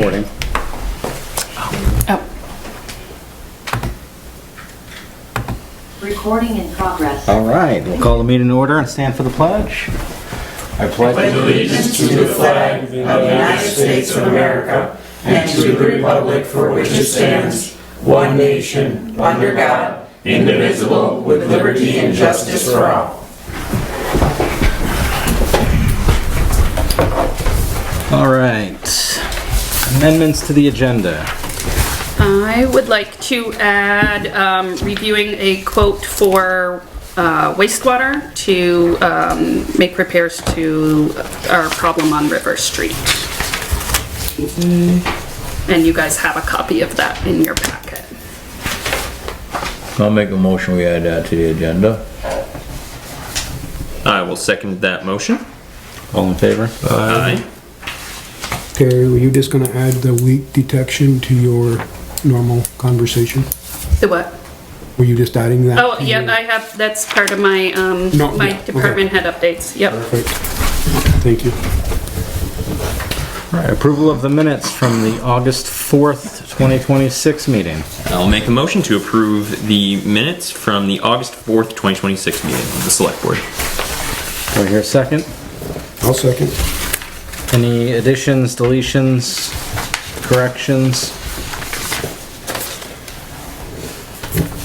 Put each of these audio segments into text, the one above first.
recording. Oh. Recording in progress. All right, we'll call the meeting to order and stand for the pledge. I pledge allegiance to the flag of the United States of America and to the republic for which it stands, one nation, under God, indivisible, with liberty and justice for all. All right, amendments to the agenda. I would like to add reviewing a quote for wastewater to make repairs to our problem on River Street. And you guys have a copy of that in your packet. I'll make a motion, we add that to the agenda. I will second that motion. All in favor? Aye. Okay, were you just gonna add the leak detection to your normal conversation? The what? Were you just adding that? Oh, to yeah, your- I have, that's part of my, No, my yeah, okay. department head updates, yep. Perfect. Thank you. All right, approval of the minutes from the August 4th, 2026 meeting. I'll make a motion to approve the minutes from the August 4th, 2026 meeting of the Select Board. Do I hear a second? I'll second. Any additions, deletions, corrections?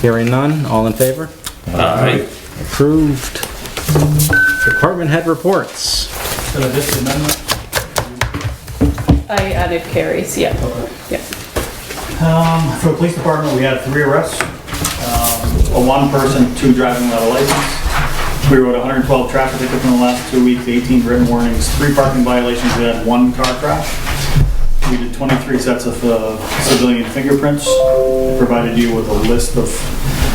Hearing none, all in favor? Aye. Approved. Department head reports. I added Carrie's, yeah. Yeah. For the police department, we had 3 arrests. A 1 person, 2 driving without a license. We wrote 112 traffic tickets in the last 2 weeks, 18 written warnings, 3 parking violations. We had 1 car crash. We did 23 sets of civilian fingerprints. Provided you with a list of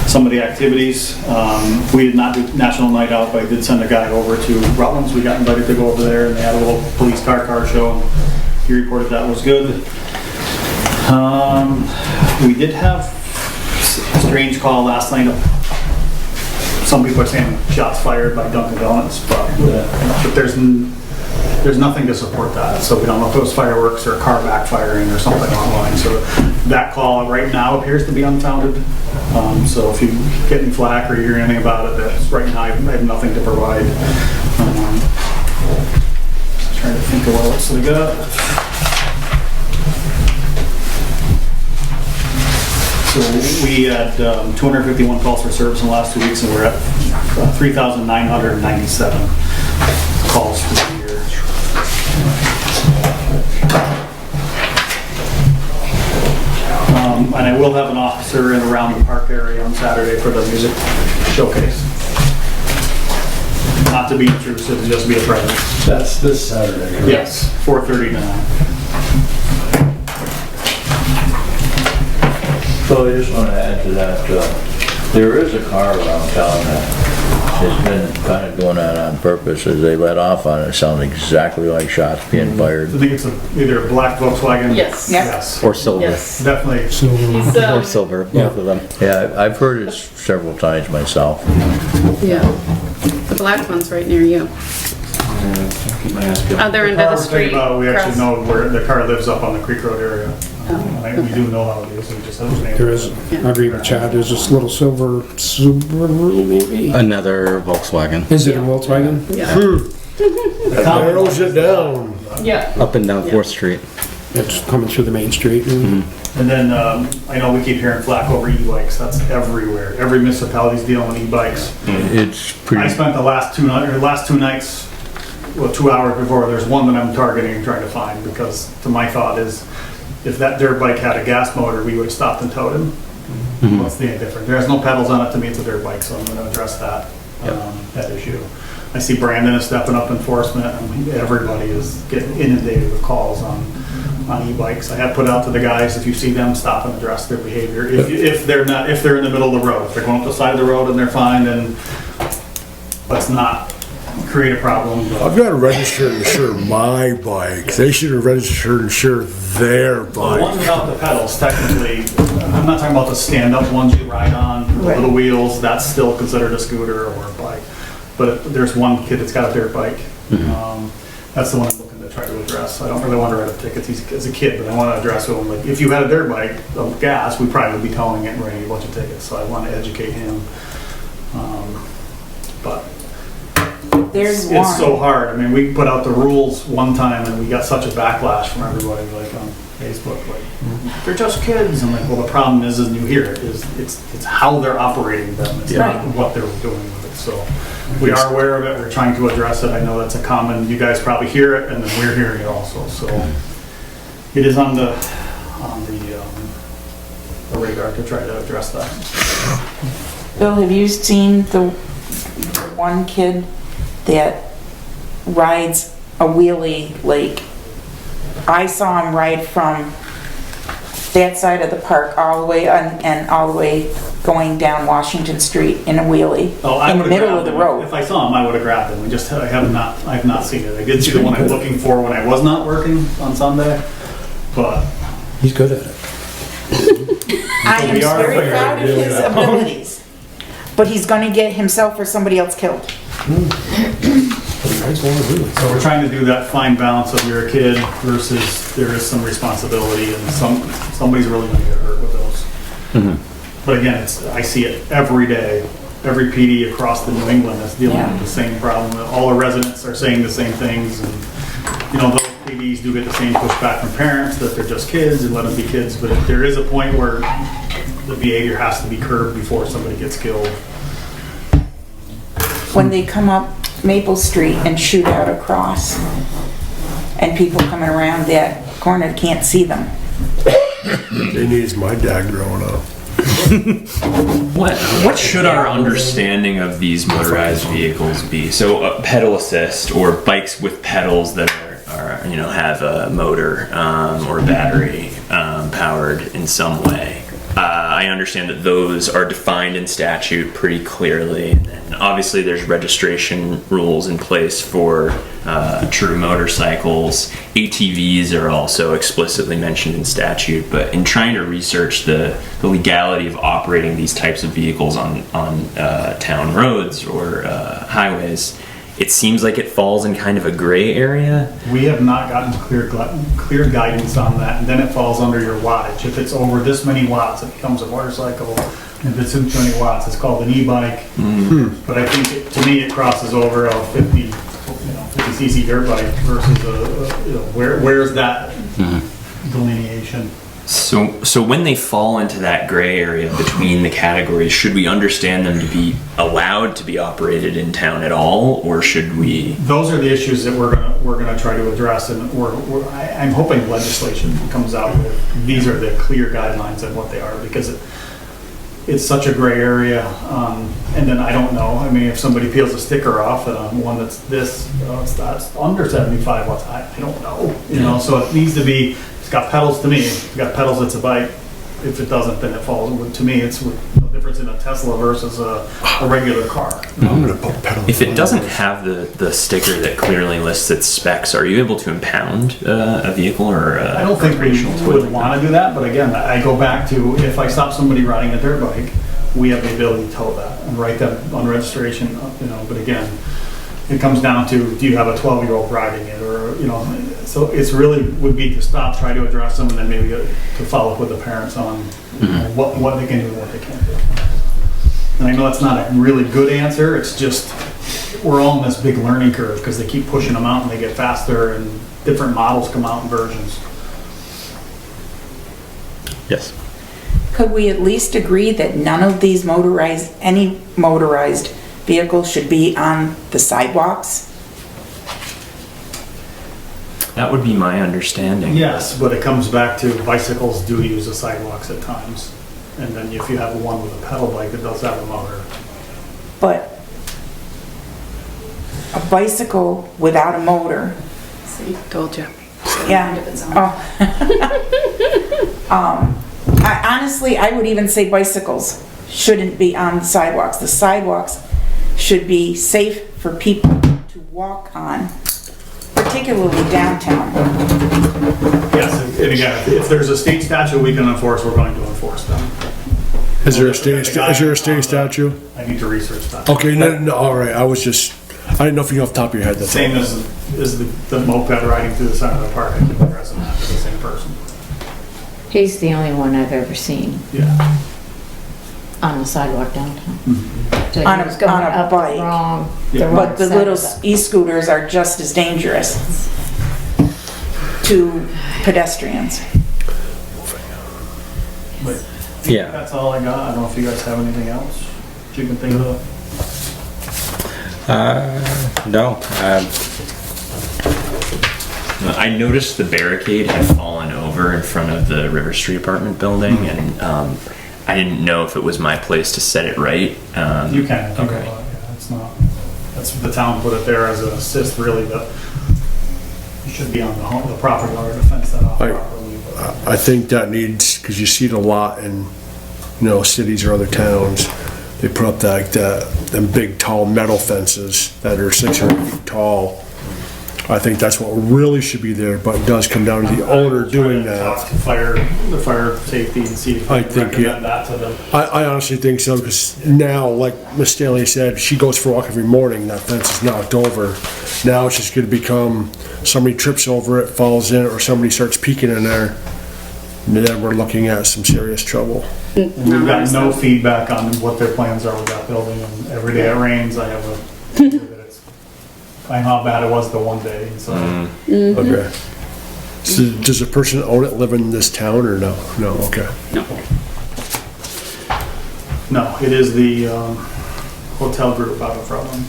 some of the activities. We did not do National Night Out, but I did send a guy over to Rutland's. We got invited to go over there, and they had a little police car show. He reported that was good. We did have a strange call last night. Some people are saying shots fired by Dunkin' Donuts, but there's nothing to support that. So we don't know if it was fireworks or a car backfiring or something online. So that call right now appears to be unfounded. So if you get any flack or hear anything about it, that's right now I have nothing to provide. Trying to think of what else we got. So we had 251 calls for service in the last 2 weeks, and we're at 3,997 calls for the year. And I will have an officer in around the park area on Saturday for the music showcase. Not to be intrusive, just be a presence. That's this Saturday. Right? Yes, 4:30 to 9. So I just want to add to that, there is a car around town that has been kind of doing that on purpose. As they let off on it, it sounds exactly like shots being I fired. think it's either a black Volkswagen. Yes. Yes. Or silver. Yes. Definitely. So, He's, Or silver, both of them. Yeah, I've heard it several times myself. yeah. The black one's right near you. Other end of the street. We actually across. know where the car lives up on the Creek Road area. Oh, We do know how it is. We just have there is, I agree with Chad, there's this little silver Subaru maybe? Another Volkswagen. Is it a Volkswagen? Yeah. That narrows it down. Yeah. Up and down 4th Street. It's coming through the main street. And then I know we keep hearing flack over e-bikes. That's everywhere. Every municipality's dealing with e-bikes. It's I pretty, spent the last two nights, well, 2 hours before. There's one that I'm targeting and trying to find because to my thought is if that dirt bike had a gas motor, we would have stopped and towed him. What's the difference? There's no pedals on it. To me, it's a dirt bike, so I'm going to address that that issue. I see Brandon is stepping up enforcement, and everybody is getting inundated with calls on e-bikes. I have put out to the guys, if you see them, stop and address their behavior. If they're in the middle of the road, if they're going up the side of the road and they're fine, then let's not create a problem. I've got to register and insure my bike. They should have registered and insured their The one bike. without the pedals, technically, I'm not talking about the stand-up ones you ride on, the little wheels, that's still considered a scooter or a bike. But there's one kid that's got a dirt bike. That's the one I'm looking to try to address. I don't really want to write up tickets as a kid, but I want to address them. Like, if you had a dirt bike of gas, we probably would be towing it and writing a bunch of tickets. So I want to educate him. But There's it's one. so hard. I mean, we put out the rules one time and we got such a backlash from everybody, like on Facebook, like, they're just kids. I'm like, well, the problem is, and you hear it, is it's how they're operating them. It's not what they're doing with it. So we are aware of it. We're trying to address it. I know that's a common, you guys probably hear it, and then we're hearing it also. So it is on the radar to try to address that. Bill, have you seen the one kid that rides a wheelie? Like, I saw him ride from that side of the park all the way and all the way going down Washington Street in a wheelie in the middle of the road. If I saw him, I would have grabbed him. I have not seen it. I did see the one I'm looking for when I was not working on Sunday, but He's good at it. I am we are very aware, proud of his abilities, but he's gonna get himself or somebody else killed. Nice one, really. so we're trying to do that fine balance of you're a kid versus there is some responsibility, and somebody's really going to get hurt with those. But again, I see it every day. Every PD across the New England is dealing with the same problem. All the residents are saying the same things, and those PDs do get the same pushback from parents that they're just kids and let them be kids. But if there is a point where the behavior has to be curbed before somebody gets killed. When they come up Maple Street and shoot out across, and people coming around that corner can't see them. They needs my dad growing up. What should our understanding of these motorized vehicles be? So a pedal assist or bikes with pedals that are have a motor or a battery powered in some way. I understand that those are defined in statute pretty clearly, and obviously there's registration rules in place for true motorcycles. ATVs are also explicitly mentioned in statute, but in trying to research the legality of operating these types of vehicles on town roads or highways, it seems like it falls in kind of a gray area. We have not gotten clear guidance on that, and then it falls under your wattage. If it's over this many watts, it becomes a motorcycle. If it's too many watts, it's called an e-bike. But I think, to me, it crosses over a 50 cc dirt bike versus where's that delineation? So when they fall into that gray area between the categories, should we understand them to be allowed to be operated in town at all, or should we? Those are the issues that we're gonna try to address, and I'm hoping legislation comes out with these are the clear guidelines of what they are, because it's such a gray area. And then I don't know. I mean, if somebody peels a sticker off and one that's that's under 75 watts, I don't know. So it needs to be. Got pedals to me. If it's got pedals, it's a bike. If it doesn't, then it falls. To me, it's the difference in a Tesla versus a regular car. I'm gonna put pedals. If it doesn't have the sticker that clearly lists its specs, are you able to impound a vehicle or a I don't think we would want to do that, but again, I go back to if I stop somebody riding a dirt bike, we have the ability to tow that and write them on registration. But again, it comes down to, do you have a 12-year-old riding it, or so it's really would be to stop, try to address them, and then maybe to follow up with the parents on what they can do and what they can't do. And I know that's not a really good answer. It's just we're all in this big learning curve because they keep pushing them out and they get faster and different models come out in versions. Yes. Could we at least agree that none of these any motorized vehicles should be on the sidewalks? That would be my understanding. Yes, but it comes back to bicycles do use the sidewalks at times. And then if you have one with a pedal bike that does have a motor. But a bicycle without a motor, See, told you. yeah. Honestly, I would even say bicycles shouldn't be on the sidewalks. The sidewalks should be safe for people to walk on, particularly downtown. Yes, and again, if there's a state statute we can enforce, we're going to enforce them. Is there a state statute? I need to research that. Okay, no, all right. I didn't know if you off the top of your head. That's Same all. as is the moped riding through the center of the park. I keep addressing that to the same person. He's the only one I've ever seen Yeah. on the sidewalk downtown. So On he a- was going on a up bike. the wrong But the side little of the- e-scooters are just as dangerous to pedestrians. But Yeah. that's all I got. I don't know if you guys have anything else that you can think of. No, I noticed the barricade had fallen over in front of the River Street apartment building, and I didn't know if it was my place to set it right. You can. Okay. Yeah, it's not. That's the town put it there as an assist, really, but you should be on the property owner to fence that off I- properly. but- I think that needs, because you see it a lot in, cities or other towns. They put up them big tall metal fences that are 600 feet tall. I think that's what really should be there, but it does come down to the owner doing Talk that. to the fire safety and see if I they think, recommend that to them. I honestly think so, because now, like Miss Stanley said, she goes for a walk every morning, that fence is knocked over. Now it's just gonna become, somebody trips over it, falls in it, or somebody starts peeking in there, and then we're looking at some serious trouble. And we've got no feedback on what their plans are with that building, and every day it rains, I have a, that it's, I know how bad it was the one day, and so. Okay. So does the person that own it live in this town, or no? No, okay. No, it is the hotel group out of Rutland.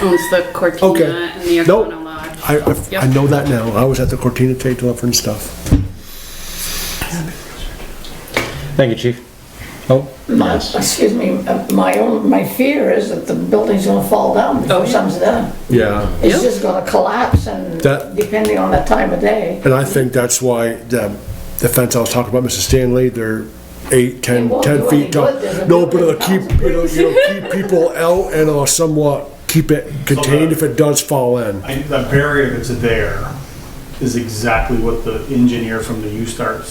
Owns the Cortina Okay. and the Nope. Arcona Lodge. I know that now. I was at the Cortina today delivering stuff. thank you, Chief. Oh, yes. Excuse me, my fear is that the building's gonna fall down before something's done. Yeah. It's just gonna collapse and That- depending on the time of day. And I think that's why the fence I was talking about, Mrs. Stanley, they're 8, 10, It won't 10 do feet any tall. good. There's a No, but it'll building keep, keep people out, and it'll somewhat keep it contained if it does fall in. The barrier that's there is exactly what the engineer from the USTART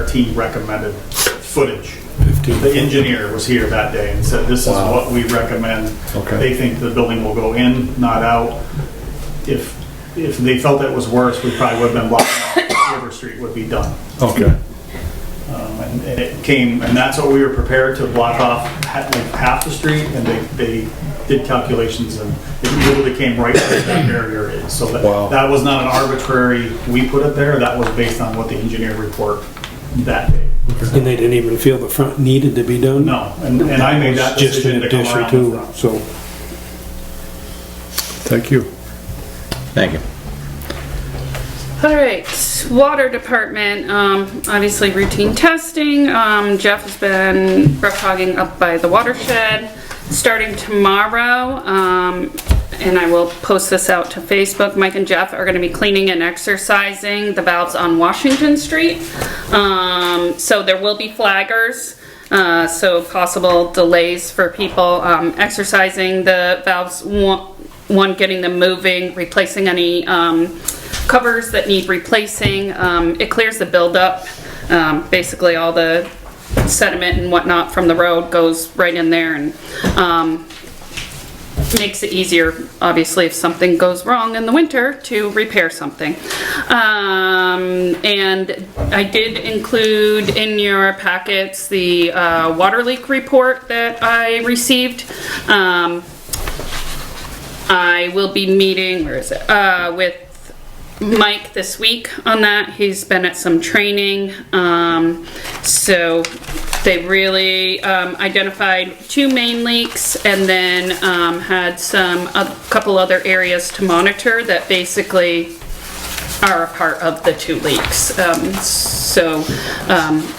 team recommended footage. The engineer was here that day and said, this is Wow. what we recommend. Okay. They think the building will go in, not out. If they felt it was worse, we probably would have been blocking off River Street would be done. Okay. And it came, and that's what we were prepared to block off like half the street, and they did calculations, and it literally came right where that barrier is. So Wow. that was not an arbitrary, we put it there, that was based on what the engineer report that day. And they didn't even feel the front needed to be done? No, and I made that Just decision an to come addition around the to, front. so. Thank you. Thank you. All right, water department, obviously routine testing. Jeff has been rough hogging up by the watershed starting tomorrow. And I will post this out to Facebook. Mike and Jeff are gonna be cleaning and exercising the valves on Washington Street. So there will be flaggers. So possible delays for people exercising the valves, one getting them moving, replacing any covers that need replacing. It clears the buildup. Basically all the sediment and whatnot from the road goes right in there, and makes it easier, obviously, if something goes wrong in the winter to repair something. And I did include in your packets the water leak report that I received. I will be meeting, where is it, with Mike this week on that. He's been at some training. So they really identified 2 main leaks, and then had a couple other areas to monitor that basically are a part of the 2 leaks. So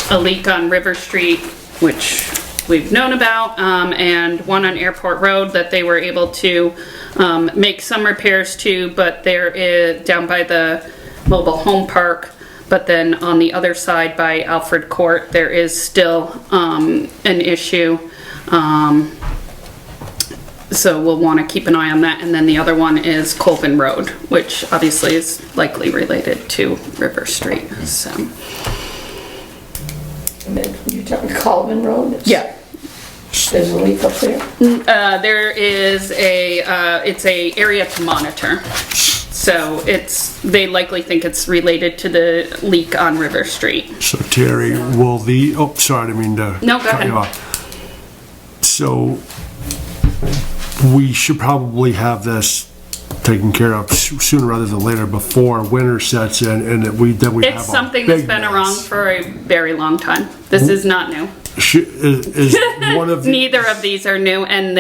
a leak on River Street, which we've known about, and one on Airport Road that they were able to make some repairs to, but there is down by the mobile home park. But then on the other side by Alfred Court, there is still an issue. So we'll want to keep an eye on that. And then the other one is Colvin Road, which obviously is likely related to River Street. So You're talking Colvin Road? yeah. There's a leak up there? There is it's a area to monitor. So they likely think it's related to the leak on River Street. So Terry, sorry, I didn't mean to No, go cut you ahead. off. So we should probably have this taken care of sooner rather than later, before winter sets in, and that we have It's something that's been around for a very long time. This is not new. Is one of Neither of these are new, and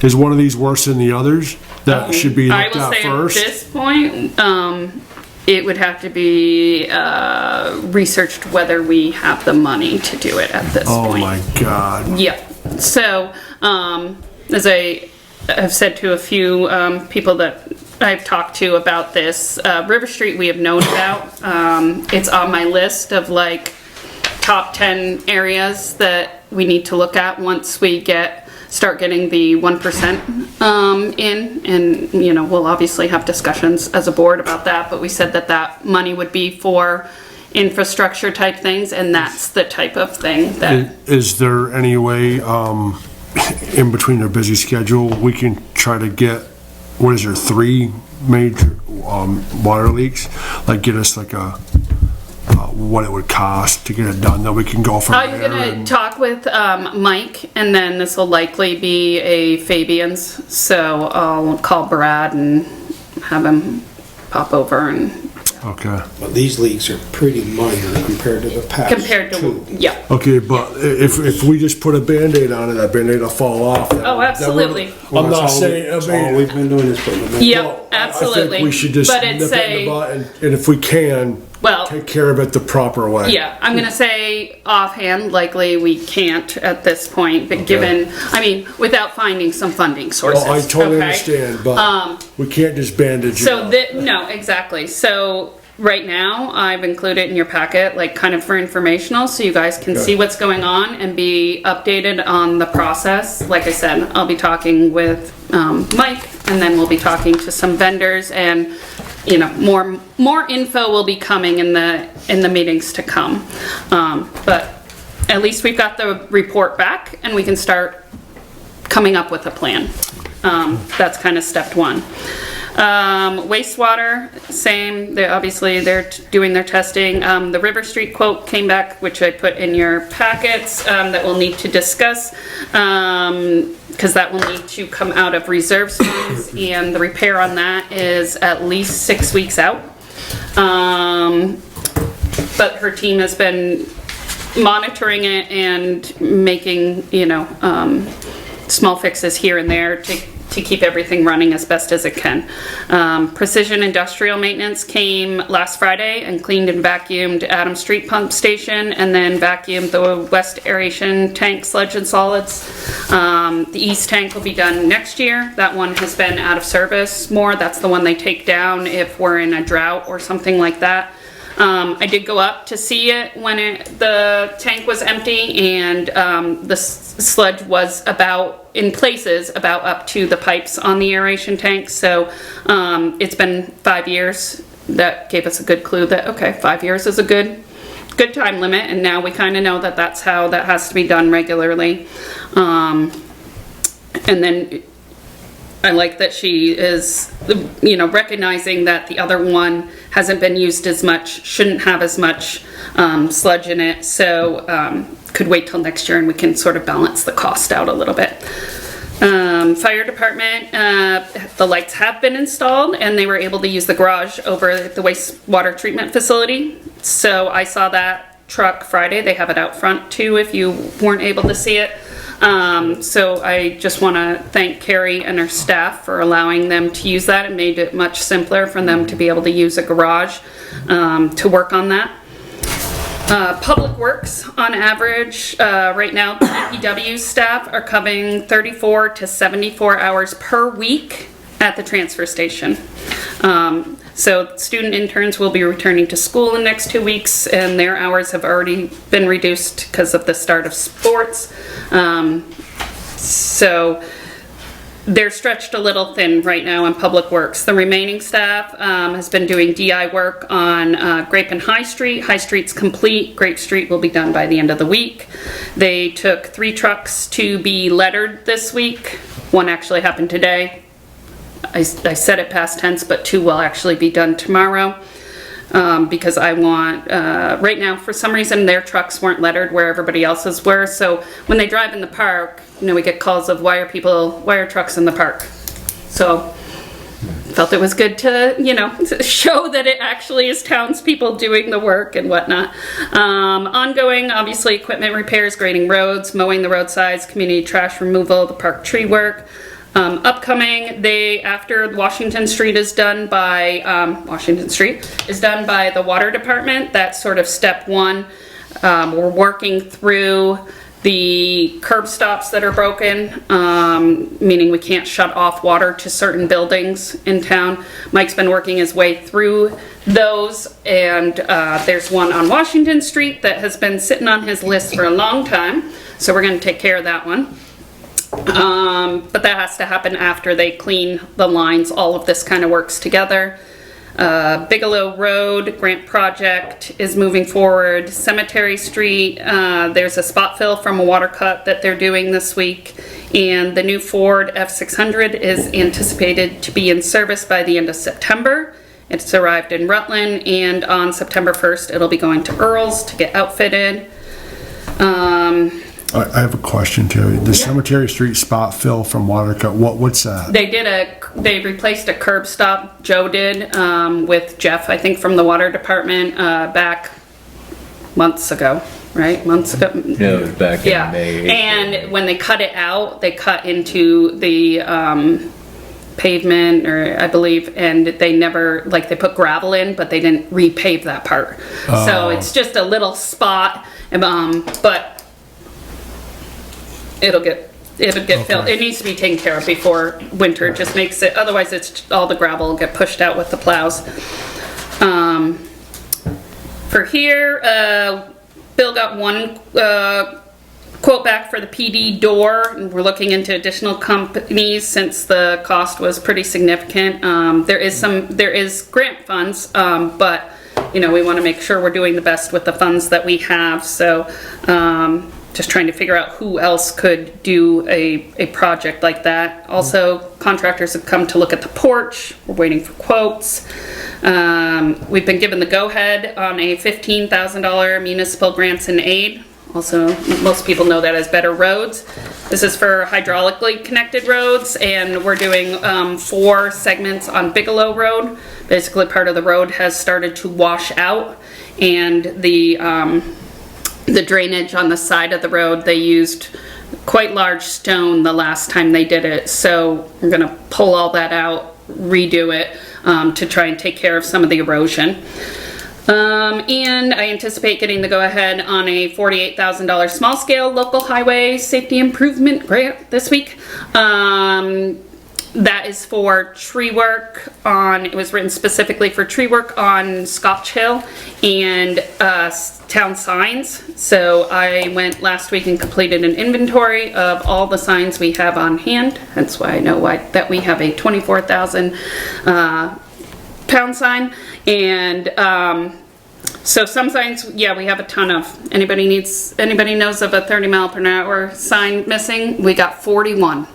is one of these worse than the others that should be I looked will at say first? at this point, it would have to be researched whether we have the money to do it at this Oh point. my God. Yeah. So, as I have said to a few people that I've talked to about this, River Street we have known about. It's on my list of like top 10 areas that we need to look at once we start getting the 1% in, and we'll obviously have discussions as a board about that, but we said that money would be for infrastructure type things, and that's the type of thing that Is there any way, in between their busy schedule, we can try to get, 3 major water leaks? Like get us like what it would cost to get it done, that we can go from I'm there. gonna talk with Mike, and then this will likely be a Fabian's, so I'll call Brad and have him pop over and Okay. But these leaks are pretty minor compared to the past compared to, two. yeah. Okay, but if we just put a Band-Aid on it, that Band-Aid will fall off. Oh, absolutely. I'm not saying, That's all we've been doing is putting them in. Yep, absolutely. I think we should just But nip it's it in the a, butt, and if we can, well, take care of it the proper way. yeah, I'm gonna say offhand, likely we can't at this point, but given, without finding some funding sources. Well, I totally okay? understand, but we can't just bandage it So up. no, exactly. So right now, I've included in your packet, like kind of for informational, so you guys can see what's going on and be updated on the process. Like I said, I'll be talking with Mike, and then we'll be talking to some vendors, and more info will be coming in the meetings to come. But at least we've got the report back, and we can start coming up with a plan. That's kind of step one. Wastewater, same. They're doing their testing. The River Street quote came back, which I put in your packets, that we'll need to discuss, because that will need to come out of reserves funds, and the repair on that is at least 6 weeks out. But her team has been monitoring it and making, small fixes here and there to keep everything running as best as it can. Precision Industrial Maintenance came last Friday and cleaned and vacuumed Adams Street Pump Station, and then vacuumed the West Aeration Tank Sludge and Solids. The East Tank will be done next year. That one has been out of service more. That's the one they take down if we're in a drought or something like that. I did go up to see it when the tank was empty, and the sludge was in places about up to the pipes on the aeration tank. So it's been 5 years. That gave us a good clue that, okay, 5 years is a good time limit, and now we kind of know that that's how that has to be done regularly. And then I like that she is, recognizing that the other one hasn't been used as much, shouldn't have as much sludge in it, so could wait till next year and we can sort of balance the cost out a little bit. Fire department, the lights have been installed, and they were able to use the garage over the wastewater treatment facility. So I saw that truck Friday. They have it out front too if you weren't able to see it. So I just want to thank Carrie and her staff for allowing them to use that. It made it much simpler for them to be able to use a garage to work on that. Public Works, on average, right now, DPW staff are coming 34 to 74 hours per week at the transfer station. So student interns will be returning to school in the next 2 weeks, and their hours have already been reduced because of the start of sports. So they're stretched a little thin right now in Public Works. The remaining staff has been doing DI work on Grape and High Street. High Street's complete. Grape Street will be done by the end of the week. They took 3 trucks to be lettered this week. One actually happened today. I said it past tense, but 2 will actually be done tomorrow. Because I want, right now, for some reason, their trucks weren't lettered where everybody else's were. So when they drive in the park, you know, we get calls of why are trucks in the park? So felt it was good to, you know, to show that it actually is townspeople doing the work and whatnot. Ongoing, obviously, equipment repairs, grading roads, mowing the roadsides, community trash removal, the park tree work. Upcoming, after Washington Street is done by, the water department. That's sort of step 1. We're working through the curb stops that are broken, meaning we can't shut off water to certain buildings in town. Mike's been working his way through those, and there's one on Washington Street that has been sitting on his list for a long time, so we're going to take care of that one. But that has to happen after they clean the lines. All of this kind of works together. Bigelow Road grant project is moving forward. Cemetery Street, there's a spot fill from a water cut that they're doing this week. And the new Ford F600 is anticipated to be in service by the end of September. It's arrived in Rutland, and on September 1st it'll be going to Earl's to get outfitted. I have a question, Terry. The Cemetery Street spot fill from Watercut, what's that? They replaced a curb stop, Joe did, with Jeff, I think, from the water department, back months ago, right? Months ago? Yeah, it was back in Yeah. May. And when they cut it out, they cut into the, pavement, or I believe, and they never, like, they put gravel in, but they didn't repave that part. So it's just a little spot, but it'll get filled. It needs to be taken care of before winter. It just makes it, otherwise it's all the gravel will get pushed out with the plows. For here, Bill got one quote back for the PD door, and we're looking into additional companies since the cost was pretty significant. There is grant funds, but you know, we want to make sure we're doing the best with the funds that we have. So just trying to figure out who else could do a project like that. Also, contractors have come to look at the porch. We're waiting for quotes. We've been given the go-ahead on a $15,000 municipal grants and aid. Also, most people know that as Better Roads. This is for hydraulically connected roads, and we're doing 4 segments on Bigelow Road. Basically, part of the road has started to wash out, and the drainage on the side of the road, they used quite large stone the last time they did it. So we're gonna pull all that out, redo it, to try and take care of some of the erosion. And I anticipate getting the go-ahead on a $48,000 small-scale local highway safety improvement grant this week. That is for tree work on, it was written specifically for tree work on Scotch Hill and town signs. So I went last week and completed an inventory of all the signs we have on hand. That's why I know that we have a 24,000 pound sign. And so some signs, yeah, we have a ton of. Anybody knows of a 30-mile-per-hour sign missing? We got 41.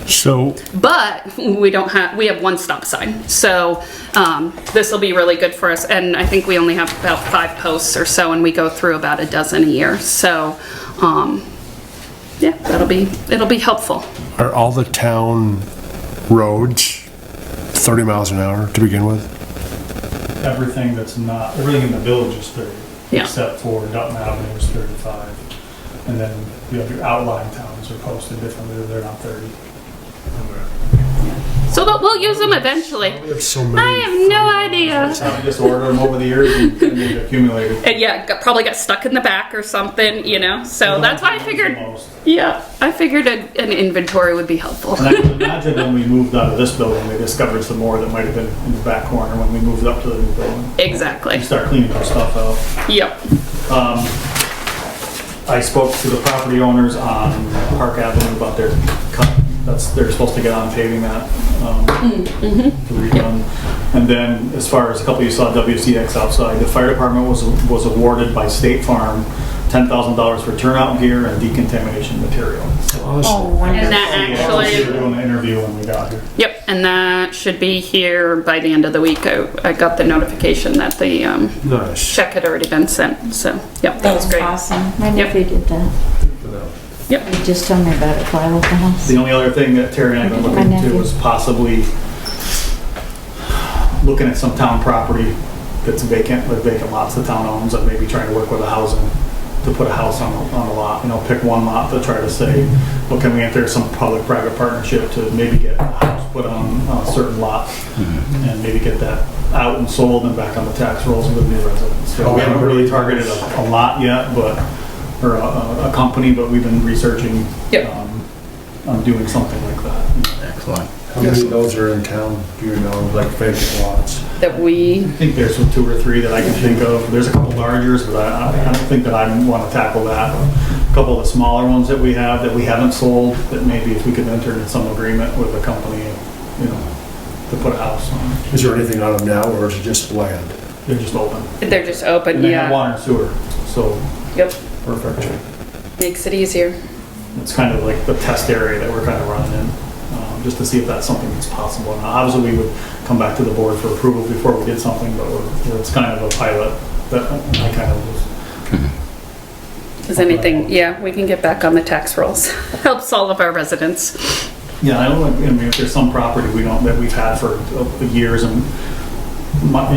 So, but we have 1 stop sign. So this will be really good for us. And I think we only have about 5 posts or so, and we go through about a dozen a year. So yeah, it'll be helpful. are all the town roads 30 miles an hour to begin with? Everything in the village is 30, Yeah. except for Dutton Avenue is 35. And then the other outlying towns are posted differently, they're not 30. So we'll use them eventually. We have so many. I have no idea. I just order them over the years and they've accumulated. And yeah, probably got stuck in the back or something, you know. So that's why I figured. Yeah, I figured an inventory would be helpful. And I can imagine when we moved out of this building, they discovered some more that might have been in the back corner when we moved up to the new building. Exactly. We start cleaning our stuff out. Yep. I spoke to the property owners on Park Avenue about their cut. They're supposed to get on paving that, to redone. And then as far as a couple of you saw WCX outside, the fire department was awarded by State Farm $10,000 for turnout gear and decontamination material. Oh, And that We were actually, doing the interview when we got here. yep, and that should be here by the end of the week. I got the notification that the Nice. check had already been sent, so, yep, that was That's great. awesome. My nephew did that. Yep. He just told me about it while I left the house. The only other thing that Terry and I have been My looking into nephew. was possibly looking at some town property that's vacant, with vacant lots the town owns, and maybe trying to work with a housing to put a house on a lot, pick one lot to try to say, well, can we enter some public-private partnership to maybe get a house put on a certain lot and maybe get that out and sold and back on the tax rolls with new residents. So we haven't really targeted a lot yet, but, or a company, but we've been researching Yep. on doing something like that. Excellent. How many of those are in town, do you know, like vacant lots? That we, I think there's 2 or 3 that I can think of. There's a couple largers, but I don't think that I want to tackle that. A couple of the smaller ones that we have that we haven't sold, that maybe if we could enter in some agreement with a company, to put a house on. Is there anything on them now, or is it just land? They're just open. they're just open, And they have yeah. water and sewer, so Yep, perfect. makes it easier. It's kind of like the test area that we're kind of running in, just to see if that's something that's possible. Now, obviously, we would come back to the board for approval before we did something, but it's kind of a pilot that I kind of was. Is anything, yeah, we can get back on the tax rolls. Helps all of our residents. Yeah, I mean, if there's some property that we've had for years, and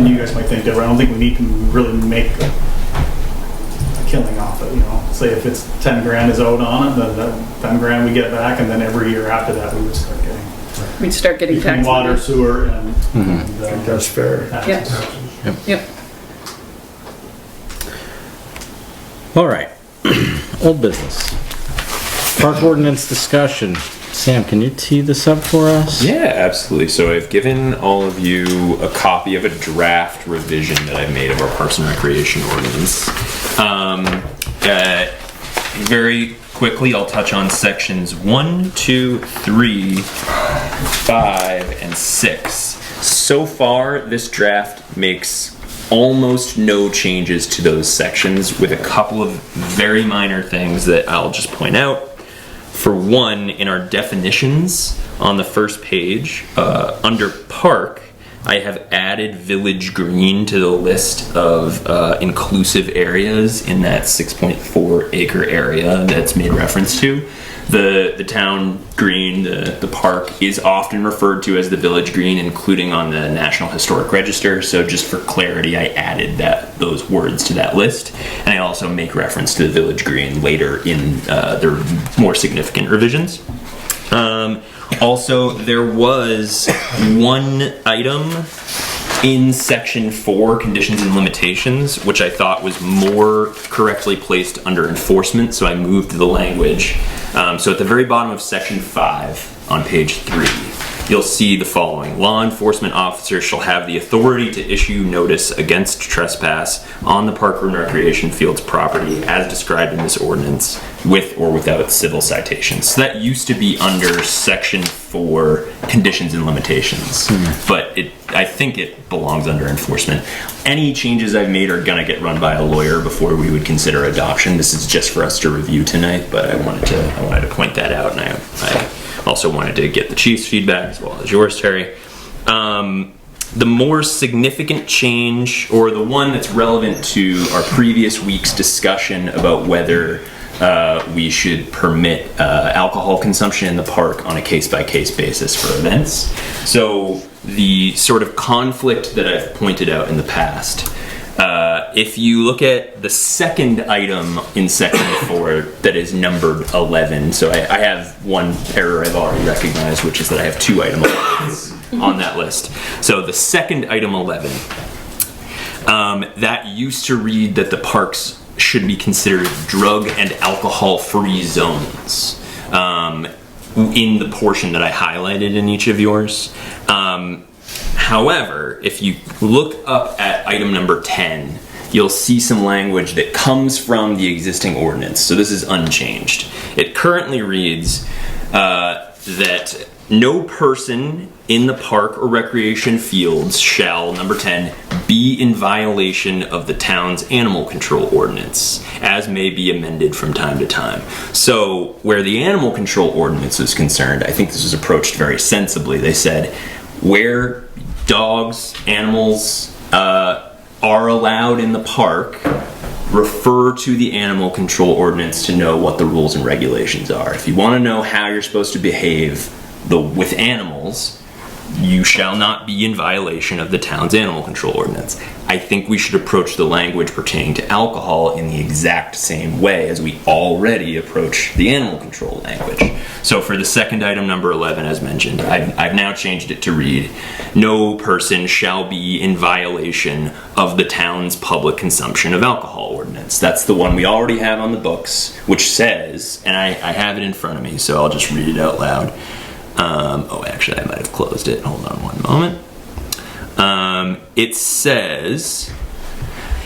you guys might think that, I don't think we need to really make a killing off it, Say if it's 10 grand is owed on it, then that 10 grand we get back, and then every year after that, we would start getting. We'd start getting Between tax water, money. sewer, and. I think that's fair. taxes. Yep. All right. Old business. Park ordinance discussion. Sam, can you tee this up for us? Yeah, absolutely. So I've given all of you a copy of a draft revision that I made of our Parks and Recreation ordinance. Very quickly, I'll touch on sections 1, 2, 3, 5, and 6. So far, this draft makes almost no changes to those sections, with a couple of very minor things that I'll just point out. For one, in our definitions on the first page, under park, I have added village green to the list of inclusive areas in that 6.4 acre area that's made reference to. The town green, the park, is often referred to as the village green, including on the National Historic Register. So just for clarity, I added those words to that list. And I also make reference to the village green later in their more significant revisions. Also, there was one item in section 4, conditions and limitations, which I thought was more correctly placed under enforcement, so I moved the language. So at the very bottom of section 5 on page 3, you'll see the following. Law enforcement officers shall have the authority to issue notice against trespass on the park and recreation field's property as described in this ordinance, with or without civil citations. So that used to be under section 4, conditions and limitations, but I think it belongs under enforcement. Any changes I've made are gonna get run by a lawyer before we would consider adoption. This is just for us to review tonight, but I wanted to point that out, and I also wanted to get the chief's feedback as well as yours, Terry. The more significant change, or the one that's relevant to our previous week's discussion about whether we should permit alcohol consumption in the park on a case-by-case basis for events. So the sort of conflict that I've pointed out in the past, if you look at the second item in section 4 that is numbered 11, so I have one error I've already recognized, which is that I have 2 item 11s on that list. So the second item 11, that used to read that the parks should be considered drug and alcohol-free zones in the portion that I highlighted in each of yours. However, if you look up at item number 10, you'll see some language that comes from the existing ordinance. So this is unchanged. It currently reads that no person in the park or recreation fields shall, number 10, be in violation of the town's animal control ordinance, as may be amended from time to time. So where the animal control ordinance is concerned, I think this was approached very sensibly. They said where dogs, animals are allowed in the park, refer to the animal control ordinance to know what the rules and regulations are. If you want to know how you're supposed to behave with animals, you shall not be in violation of the town's animal control ordinance. I think we should approach the language pertaining to alcohol in the exact same way as we already approach the animal control language. So for the second item, number 11, as mentioned, I've now changed it to read, no person shall be in violation of the town's public consumption of alcohol ordinance. That's the one we already have on the books, which says, and I have it in front of me, so I'll just read it out loud. Actually, I might have closed it. Hold on one moment. It says,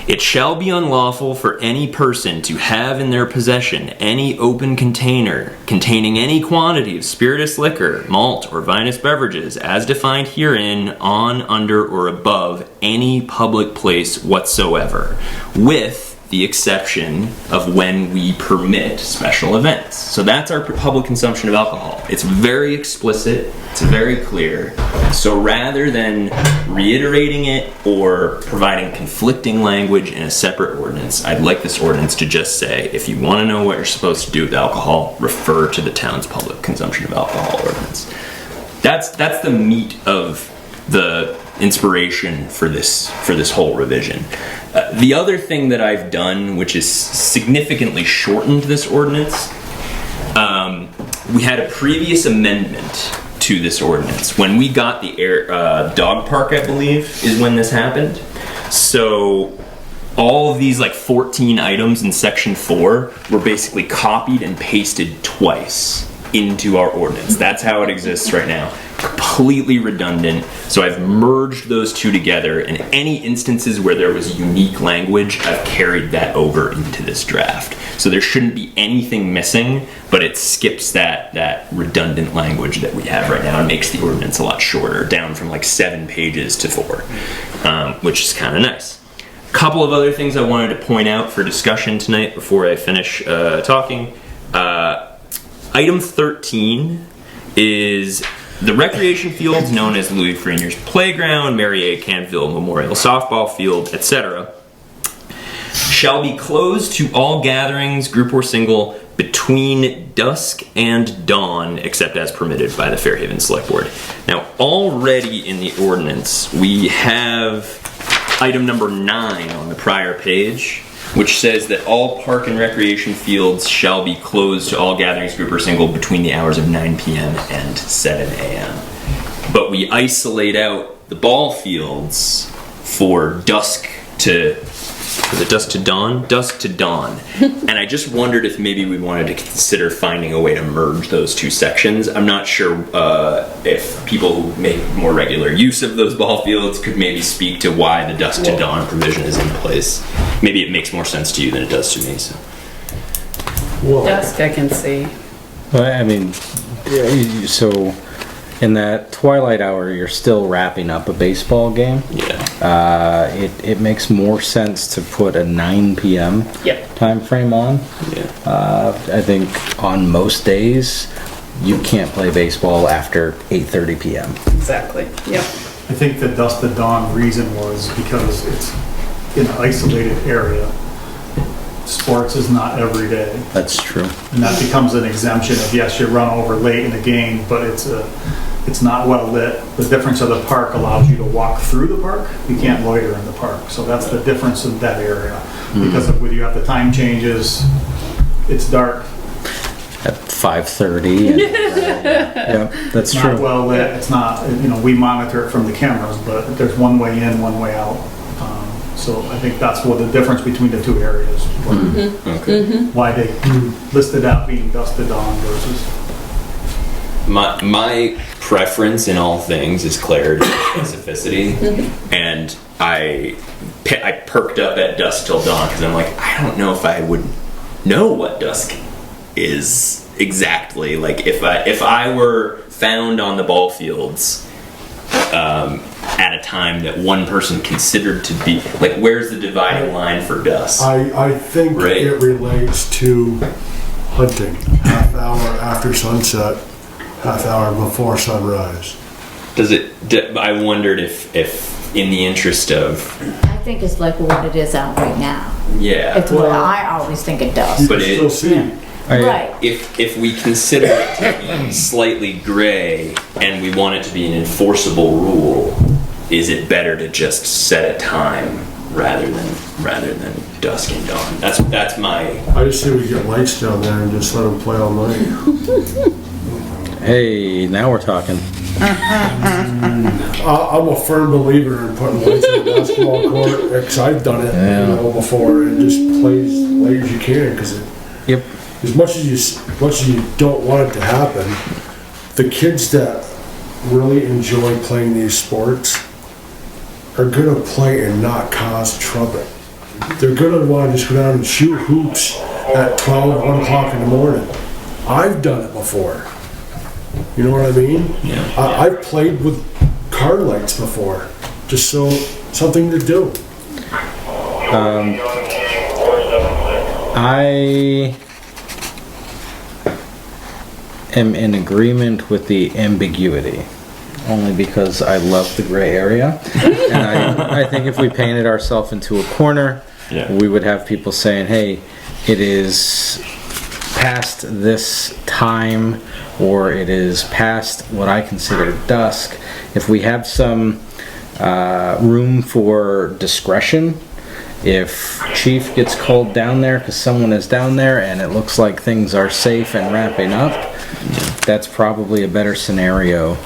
it shall be unlawful for any person to have in their possession any open container containing any quantity of spirituous liquor, malt, or vinous beverages as defined herein on, under, or above any public place whatsoever, with the exception of when we permit special events. So that's our public consumption of alcohol. It's very explicit, it's very clear. So rather than reiterating it or providing conflicting language in a separate ordinance, I'd like this ordinance to just say, if you want to know what you're supposed to do with alcohol, refer to the town's public consumption of alcohol ordinance. That's the meat of the inspiration for this whole revision. The other thing that I've done, which is significantly shortened this ordinance, we had a previous amendment to this ordinance. When we got the dog park, I believe, is when this happened. So all of these 14 items in section 4 were basically copied and pasted twice into our ordinance. That's how it exists right now. Completely redundant. So I've merged those two together, and any instances where there was unique language, I've carried that over into this draft. So there shouldn't be anything missing, but it skips that redundant language that we have right now and makes the ordinance a lot shorter, down from 7 pages to 4, which is kind of nice. A couple of other things I wanted to point out for discussion tonight before I finish talking. Item 13 is the recreation fields known as Louis Freinier's Playground, Mary A. Canville Memorial Softball Field, etc., shall be closed to all gatherings, group or single, between dusk and dawn, except as permitted by the Fairhaven Select Board. Now, already in the ordinance, we have item number 9 on the prior page, which says that all park and recreation fields shall be closed to all gatherings, group or single, between the hours of 9 p.m. and 7 a.m. But we isolate out the ball fields for dusk to dawn? Dusk to dawn. And I just wondered if maybe we wanted to consider finding a way to merge those two sections. I'm not sure if people who make more regular use of those ball fields could maybe speak to why the dusk to dawn provision is in place. Maybe it makes more sense to you than it does to me. So. Dusk, I can see. Well, I mean, so in that twilight hour, you're still wrapping up a baseball game. Yeah. It makes more sense to put a 9 p.m. Yep. time frame on. Yeah. I think on most days, you can't play baseball after 8:30 p.m. Exactly. Yep. I think the dusk to dawn reason was because it's in an isolated area. Sports is not every day. That's true. And that becomes an exemption of, yes, you run over late in the game, but it's not well lit. The difference of the park allows you to walk through the park. You can't loiter in the park. So that's the difference in that area. Because of when you have the time changes, it's dark. At 5:30. Yeah, that's It's true. not well lit. It's not, we monitor it from the cameras, but there's one way in, one way out. So I think that's what the difference between the two areas. Okay. Why they listed out being dusk to dawn versus. My preference in all things is clarity and specificity, and I perked up at dusk till dawn because I'm like, I don't know if I would know what dusk is exactly. Like if I were found on the ball fields at a time that one person considered to be, like, where's the dividing line for dust? I think Right. it relates to hunting. Half hour after sunset, half hour before sunrise. Does it? I wondered if in the interest of, I think it's like what it is out right now. yeah, It's what I always think it does. You But can it- still see. Right. if we consider it to be slightly gray and we want it to be an enforceable rule, is it better to just set a time rather than dusk and dawn? That's my. I just say we get lights down there and just let them play all night. Hey, now we're talking. I'm a firm believer in putting lights in the basketball court, because I've done it, before, and just play as late as you can, because Yep. as much as you don't want it to happen, the kids that really enjoy playing these sports are gonna play and not cause trouble. They're gonna want to just go down and shoot hoops at 12, 1 o'clock in the morning. I've done it before. You know what I mean? Yeah. I've played with car lights before, just so something to do. I am in agreement with the ambiguity, only because I love the gray area. And I think if we painted ourselves into a corner, Yeah. we would have people saying, hey, it is past this time, or it is past what I consider dusk. If we have some room for discretion, if chief gets called down there because someone is down there and it looks like things are safe and wrapping up, that's probably a better scenario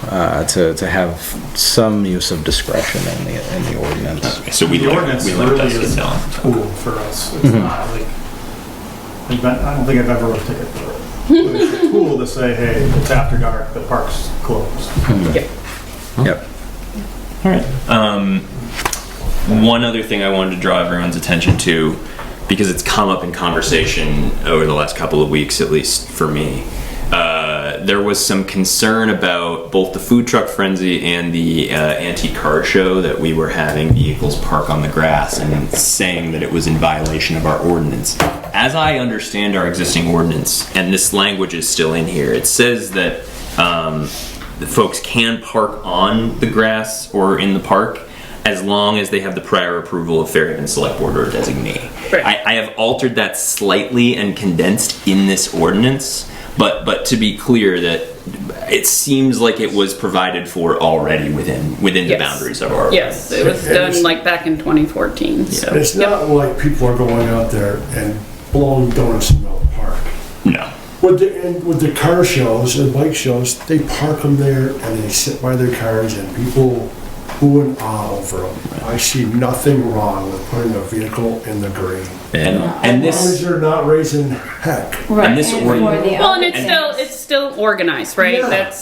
to have some use of discretion in the ordinance. So we The ordinance like really dusk is and a dawn. tool for us. It's not like, I don't think I've ever wrote a ticket for it. But it's a tool to say, hey, it's after dark, the park's closed. Yep. All right. One other thing I wanted to draw everyone's attention to, because it's come up in conversation over the last couple of weeks, at least for me. There was some concern about both the food truck frenzy and the antique car show that we were having vehicles park on the grass, and saying that it was in violation of our ordinance. As I understand our existing ordinance, and this language is still in here, it says that the folks can park on the grass or in the park as long as they have the prior approval of Fairhaven Select Board or designee. Right. I have altered that slightly and condensed in this ordinance, but to be clear, that it seems like it was provided for already within the Yes. boundaries of our Yes, it was done like back in 2014, so. And it's not like people are going out there and blowing donuts in the park. No. With the car shows and bike shows, they park them there and they sit by their cars and people ooh and ah over them. I see nothing wrong with putting a vehicle in the green. And As long as this, you're not raising heck. Right. And this for ordinance- the Well, and other it's still organized, right? Yeah.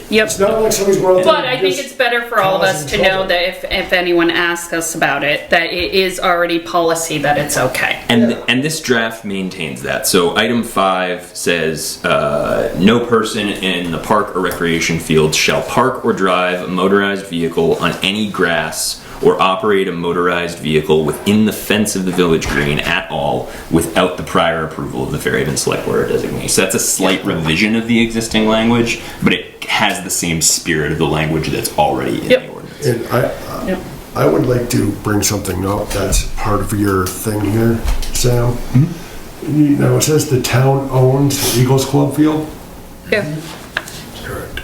Yep. It's not like somebody's going out there But I and think just it's better for all of us to causing know trouble. that if anyone asks us about it, that it is already policy that it's okay. and this draft maintains that. So item 5 says, no person in the park or recreation field shall park or drive a motorized vehicle on any grass or operate a motorized vehicle within the fence of the village green at all without the prior approval of the Fairhaven Select Board or designee. So that's a slight revision of the existing language, but it has the same spirit of the language that's already in Yep. the ordinance. And Yep. I would like to bring something up that's part of your thing here, Sam. You know, it says the town owns the Eagles Club field. Yeah. Correct.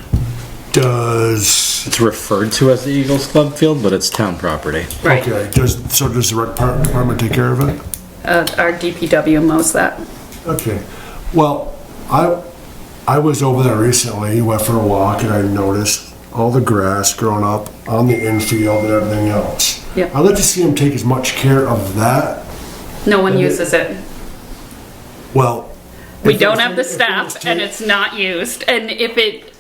Does, It's referred to as the Eagles Club field, but it's town property. Right. okay, does the rec department take care of it? Our DPW mows that. Okay, well, I was over there recently, went for a walk, and I noticed all the grass growing up on the infield and everything else. Yep. I'd like to see them take as much care of that. No one uses it. Well, We if don't it was- have the if it was staff and ta- it's not used. And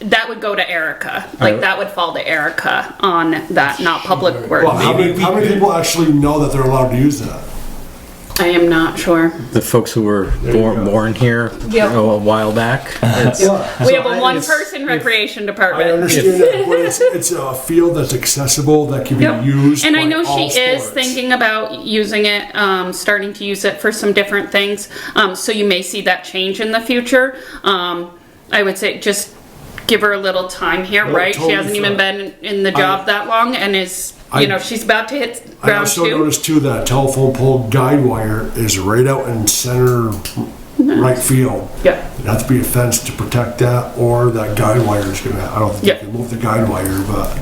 that would go to Erica. Like that would fall to Erica on that, not public works. Well, how many people actually know that they're allowed to use that? I am not sure. The folks who were born here Yep. a while back. It's- We have a one-person recreation I department. understand that, but it's a field that's accessible, that can be Yep. used And I by know all she is sports. thinking about using it, starting to use it for some different things. So you may see that change in the future. I would say just give her a little time here, No, right? She totally hasn't even fair. been in the job that long and is, she's about to hit I ground also two. noticed too that telephone pole guide wire is right out in center right field. Yeah. It'd have to be a fence to protect that, or that guide wire is gonna, I don't think Yep. you can move the guide wire, but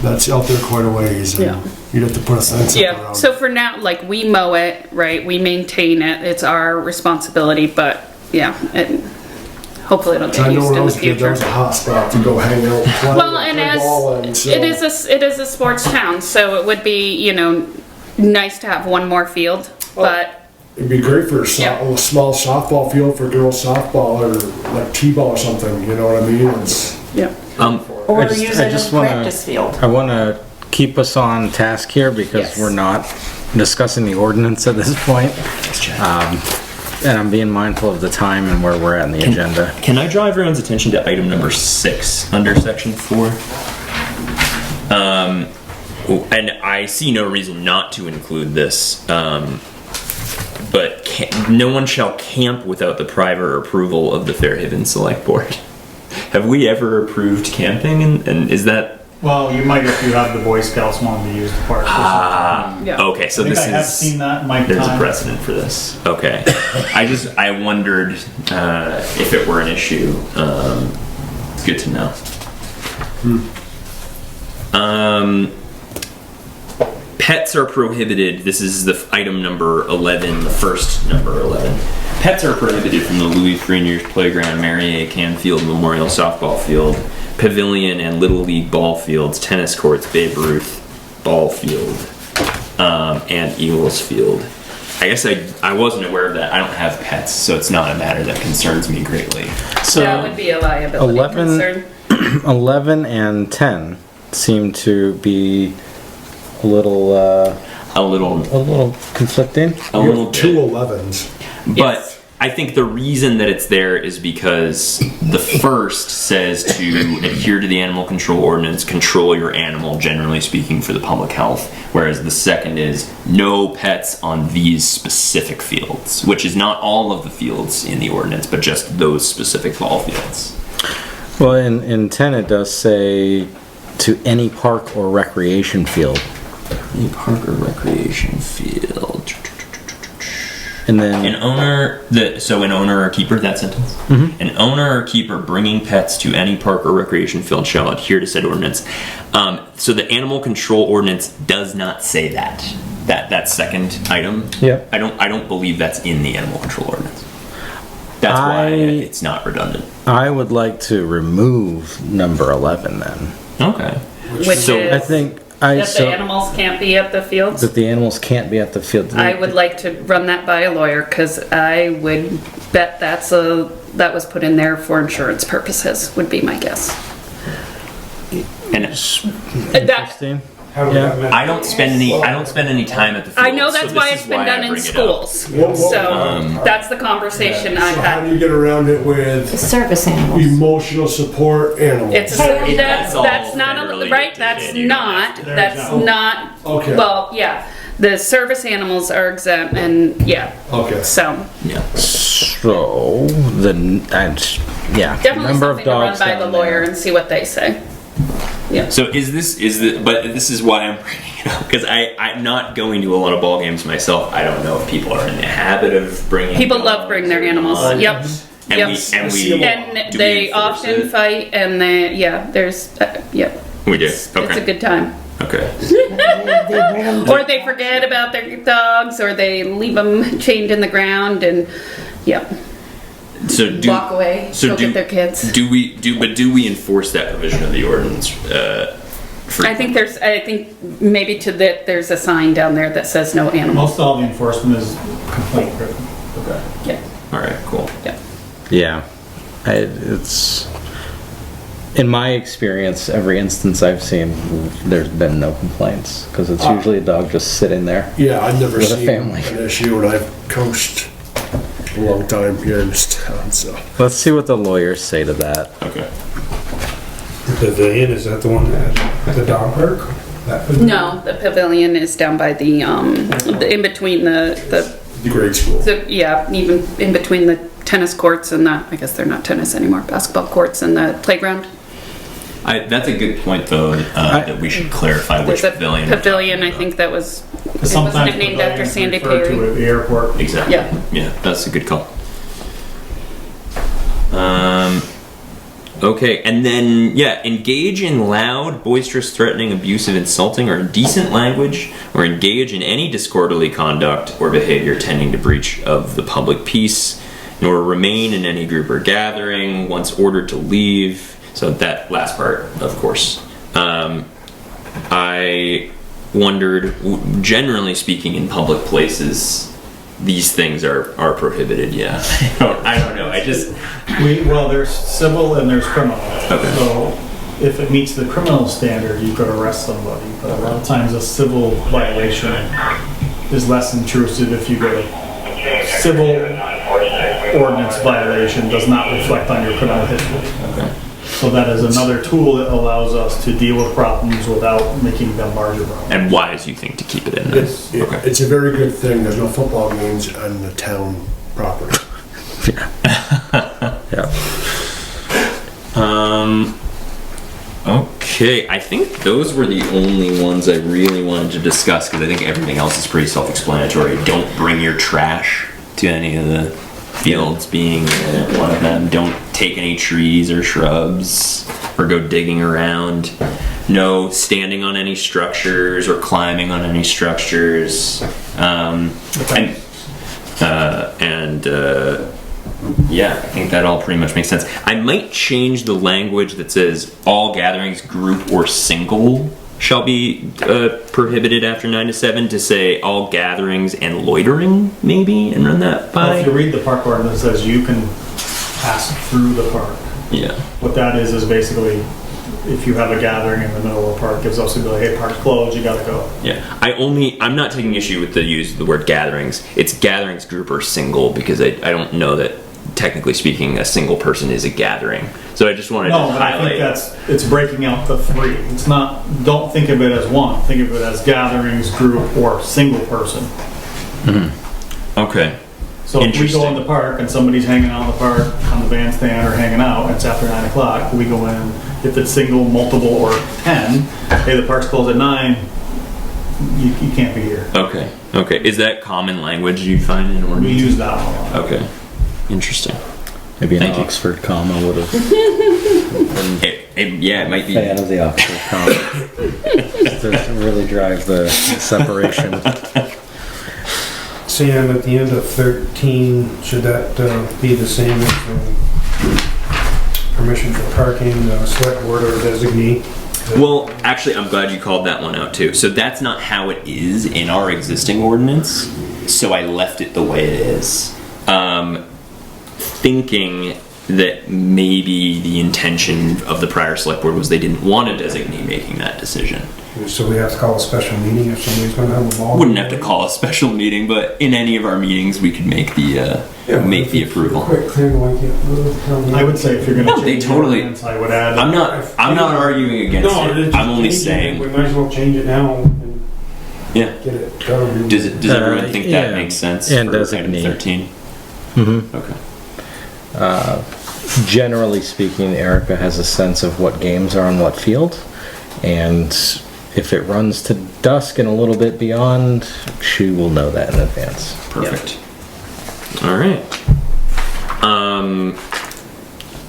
that's out there quite a ways, Yeah. and you'd have to put a fence up Yeah, around so it. for now, like, we mow it, right, we maintain it, it's our responsibility, but, yeah, hopefully it'll I get know used when I in the was a kid, that future. was a hot spot to go hang out and play. Well, and play as, ball in, so- it is a sports town, so it would be, nice to have one more field, but, It'd be great for Yeah. a small softball field for girls softball, or like t-ball or something, you know what I mean? It's, yeah. Or I just- use I it as just a wanna- practice field. I want to keep us on task here because Yes. we're not discussing the ordinance at this point. And I'm being mindful of the time and where we're at in the agenda. Can I draw everyone's attention to item number 6 under section 4? And I see no reason not to include this, but no one shall camp without the prior approval of the Fairhaven Select Board. Have we ever approved camping, and is that... Well, you might if you have the Boy Scouts wanting to use the park. Yeah. Okay, so I think this I have is... seen that in my There's a time. precedent for this. Okay. I wondered if it were an issue. It's good to know. Pets are prohibited. This is the item number 11, the first number 11. Pets are prohibited from the Louis Greniers Playground, Mary A. Canfield Memorial Softball Field, Pavilion and Little League ball fields, tennis courts, Babe Ruth ball field, and Eagles Field. I guess I wasn't aware of that. I don't have pets, so it's not a matter that concerns me greatly. So That would be a liability 11 concern. 11 and 10 seem to be a little conflicting. A you little have two bit. 11s. But Yes. I think the reason that it's there is because the first says to adhere to the animal control ordinance, control your animal, generally speaking, for the public health, whereas the second is no pets on these specific fields, which is not all of the fields in the ordinance, but just those specific ball fields. Well, in 10 it does say to any park or recreation field. Any park or recreation field. And then An owner or keeper, that sentence. An owner or keeper bringing pets to any park or recreation field shall adhere to said ordinance. So the animal control ordinance does not say that. That second item. Yep. I don't believe that's in the animal control ordinance. That's why it's not redundant. I would like to remove number 11 then. Okay. Which So is I think that the animals can't be at the fields. that the animals can't be at the field. I would like to run that by a lawyer, because I would bet that was put in there for insurance purposes, would be my guess. and Interesting. Yeah. I don't spend any time at the field. I know that's so why this it's is been why I done in bring it up. schools. Well, So that's the conversation I've So how do had. you get around it with Service animals. emotional support animals? It's That's all that's not federally right. That's dictated. You don't have not. to- That's There's not. Okay. Well, yeah, the service animals are exempt, and yeah. Okay. So Yeah. So yeah, definitely number of something to run dogs by down the lawyer there. and see what they say. Yeah. So but this is why I'm bringing it up, because I'm not going to a lot of ball games myself. I don't know if people are in the habit of bringing People dogs love bringing their or animals. not. Yep. And Yep. we And do they we enforce often it? fight, and there's yep. We do. It's Okay. a good time. Okay. Or they forget about their dogs, or they leave them chained in the ground, and yep, So walk away, so go get their kids. Do we enforce that provision of the ordinance? I think maybe there's a sign down there that says no animals. Most all the enforcement is complaint driven. Okay. Yeah. All right. Cool. Yeah. Yeah, In my experience, every instance I've seen, there's been no complaints, because it's usually a dog just sitting there. Yeah, I've never With a seen family. an issue, and I've coached a long time here in this town, so. Let's see what the lawyers say to that. Okay. The pavilion, is that the one at the dog park? That pavilion? No, the pavilion is down by the in between The grade school. yeah, even in between the tennis courts and the, I guess they're not tennis anymore, basketball courts and the playground. That's a good point, though, that we should clarify which There's a pavilion. pavilion, I think that was, Because wasn't sometimes it named after pavilions Sandy refer to Perry? at the airport. Exactly. Yeah. Yeah, that's a good call. Okay, and then, yeah, engage in loud, boisterous, threatening, abusive, insulting, or indecent language, or engage in any disorderly conduct or behavior tending to breach of the public peace, nor remain in any group or gathering once ordered to leave. So that last part, of course. I wondered, generally speaking, in public places, these things are prohibited, yeah. I don't know, I just... Well, there's civil and there's criminal. Okay. So if it meets the criminal standard, you could arrest somebody. But a lot of times a civil violation is less intrusive if you go to civil ordinance violation does not reflect on your criminal history. Okay. So that is another tool that allows us to deal with problems without making them larger problems. And wise, you think, to keep it in there? Okay. It's a very good thing, there's no football games on the town property. Yeah. Okay, I think those were the only ones I really wanted to discuss, because I think everything else is pretty self-explanatory. Don't bring your trash to any of the fields being one of them. Don't take any trees or shrubs or go digging around. No standing on any structures or climbing on any structures. Yeah, I think that all pretty much makes sense. I might change the language that says all gatherings, group or single, shall be prohibited after 9 to 7 to say all gatherings and loitering, maybe, and run that Well, by. if you read the park ordinance, it says you can pass through the park. Yeah. What that is basically, if you have a gathering in the middle of the park, gives us the ability, hey, park's closed, you gotta go. Yeah. I'm not taking issue with the use of the word gatherings. It's gatherings, group, or single, because I don't know that, technically speaking, a single person is a gathering. So I just wanted No, to but I highlight. think it's breaking out the three. It's not, don't think of it as one, think of it as gatherings, group, or single person. Okay. So if we go Interesting. in the park and somebody's hanging out in the park on the bandstand or hanging out, and it's after 9 o'clock, we go in, if it's single, multiple, or 10, hey, the park's closed at 9, you can't be here. Okay. Okay. Is that common language you find in We ordinance? use that one a lot. Okay. Interesting. Maybe an Thank you. Oxford comma would have Yeah, it might be. fan of the Oxford comma. To really drive the separation. Sam, at the end of 13, should that be the same as permission for parking, select board or designee? Well, actually, I'm glad you called that one out too. So that's not how it is in our existing ordinance. So I left it the way it is. Thinking that maybe the intention of the prior select board was they didn't want a designee making that decision. So we have to call a special meeting if somebody's gonna have a ball? Wouldn't have to call a special meeting, but in any of our meetings, we could make the approval. Quick thing like you. I would say if you're gonna They change the totally- ordinance, I would add. I'm not arguing against No, it. it's I'm only changing it. saying, We might as well change it now and yeah. get it done. Does everyone think that yeah. makes sense And for item designee. 13? Mm-hmm. Okay. Generally speaking, Erica has a sense of what games are on what field, and if it runs to dusk and a little bit beyond, she will know that in advance. Perfect. All right.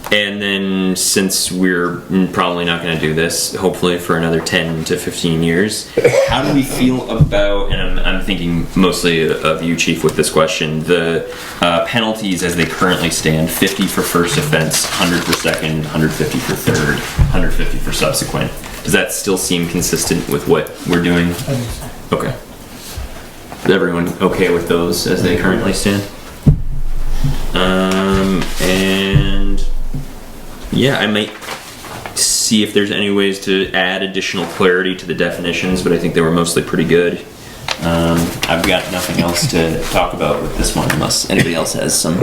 And then since we're probably not going to do this, hopefully for another 10 to 15 years, how do we feel about, and I'm thinking mostly of you, Chief, with this question, the penalties as they currently stand: 50 for first offense, 100 for second, 150 for third, 150 for subsequent. Does that still seem consistent with what we're doing? Okay. Is everyone okay with those as they currently stand? And yeah, I might see if there's any ways to add additional clarity to the definitions, but I think they were mostly pretty good. I've got nothing else to talk about with this one unless anybody else has some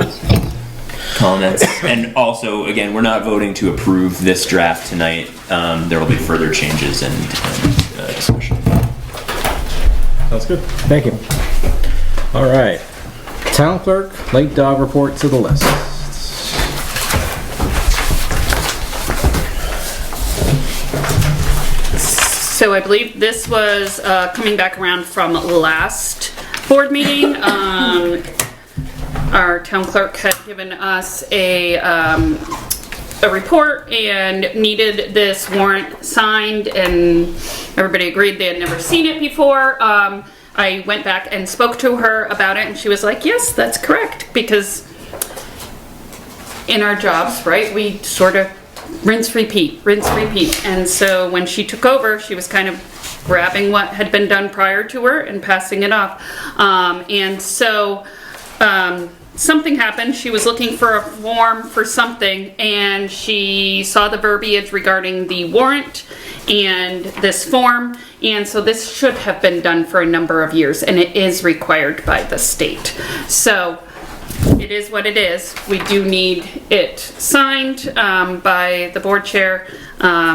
comments. And also, again, we're not voting to approve this draft tonight. There will be further changes and discussion. Sounds good. Thank you. All right. Town clerk, late dog report to the list. So I believe this was coming back around from last board meeting. Our town clerk had given us a report and needed this warrant signed, and everybody agreed they had never seen it before. I went back and spoke to her about it, and she was like, yes, that's correct, because in our jobs, right, we sort of rinse, repeat. And so when she took over, she was kind of grabbing what had been done prior to her and passing it off. And so something happened. She was looking for a form for something, and she saw the verbiage regarding the warrant and this form. And so this should have been done for a number of years, and it is required by the state. So it is what it is. We do need it signed by the board chair.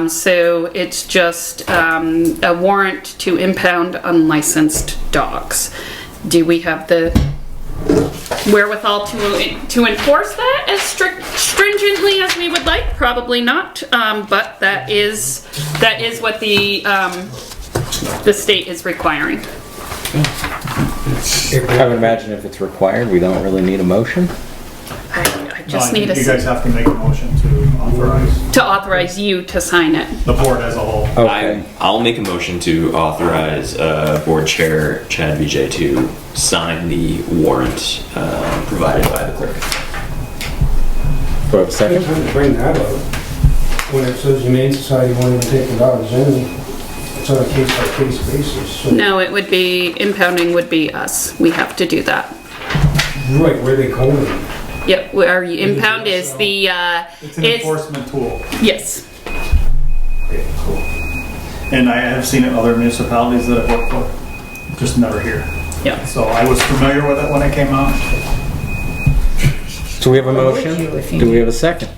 So it's just a warrant to impound unlicensed dogs. Do we have the wherewithal to enforce that as stringently as we would like? Probably not. But that is what the state is requiring. I would imagine if it's required, we don't really need a motion. I just need you guys have to make a motion to authorize you to sign it. the board as a whole. Okay. I'll make a motion to authorize board chair Chad Vijay to sign the warrant provided by the clerk. Do I have a second? Time to bring that up. When it says Humane Society won't even take the dogs in, it's on a case-by-case basis. So No, it would be, impounding would be us. We have to do that. right, where they going? Yep, where you impound is the, It's an enforcement tool. yes. Okay, cool. And I have seen it in other municipalities that I've worked for, just never here. Yeah. So I was familiar with it when it came out. So we have a motion. Do we have a second?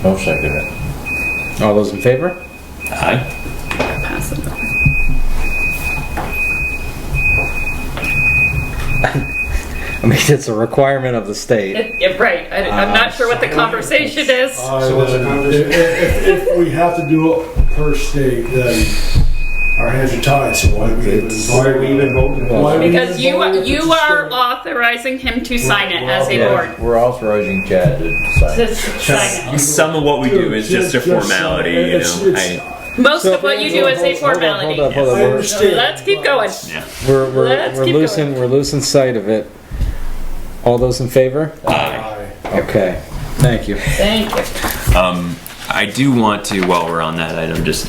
No second it. All those in favor? Aye. Pass it over. I mean, it's a requirement of the state. Yeah, right. I'm not sure what the conversation is. So what's the conversation? If we have to do it per state, then our hands are tied, so why are we even voting? Because you are authorizing him to sign it as a board. We're authorizing Chad to sign To it. sign it. Some of what we do is just a formality, you know. Most of what you do is a formality. Hold up. I understand. Let's keep going. Yeah. Let's keep We're losing sight of it. All those in favor? Aye. Okay. Thank you. Thank you. I do want to, while we're on that item, just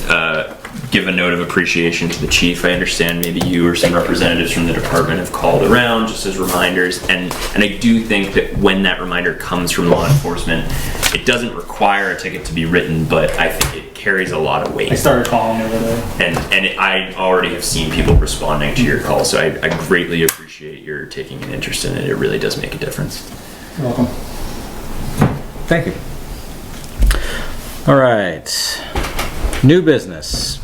give a note of appreciation to the chief. I understand maybe you or some representatives from the department have called around just as reminders, and I do think that when that reminder comes from law enforcement, it doesn't require a ticket to be written, but I think it carries a lot of weight. I started calling the other day. And I already have seen people responding to your call, so I greatly appreciate your taking an interest in it. It really does make a difference. You're welcome. Thank you. All right. New business.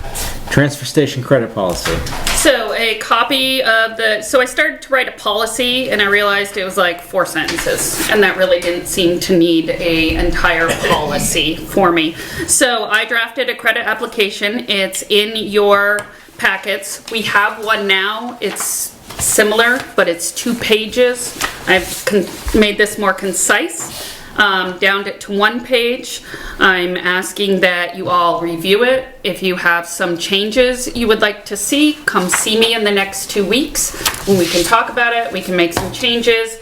Transfer station credit policy. So a copy of so I started to write a policy and I realized it was like 4 sentences and that really didn't seem to need a entire policy for me. So I drafted a credit application. It's in your packets. We have one now. It's similar, but it's 2 pages. I've made this more concise. Downed it to 1 page. I'm asking that you all review it. If you have some changes you would like to see, come see me in the next 2 weeks when we can talk about it. We can make some changes.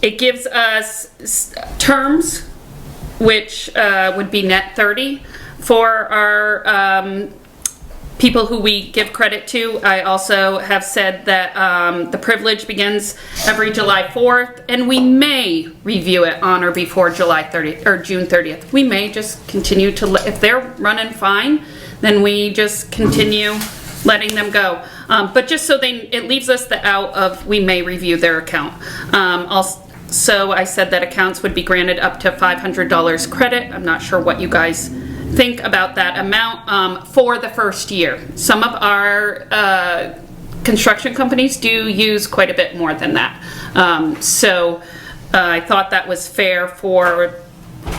It gives us terms, which would be net 30 for our people who we give credit to. I also have said that the privilege begins every July 4th, and we may review it on or before July 30th or June 30th. We may just continue to, if they're running fine, then we just continue letting them go. But just so it leaves us the out of, we may review their account. Also, I said that accounts would be granted up to $500 credit. I'm not sure what you guys think about that amount for the first year. Some of our construction companies do use quite a bit more than that. So I thought that was fair for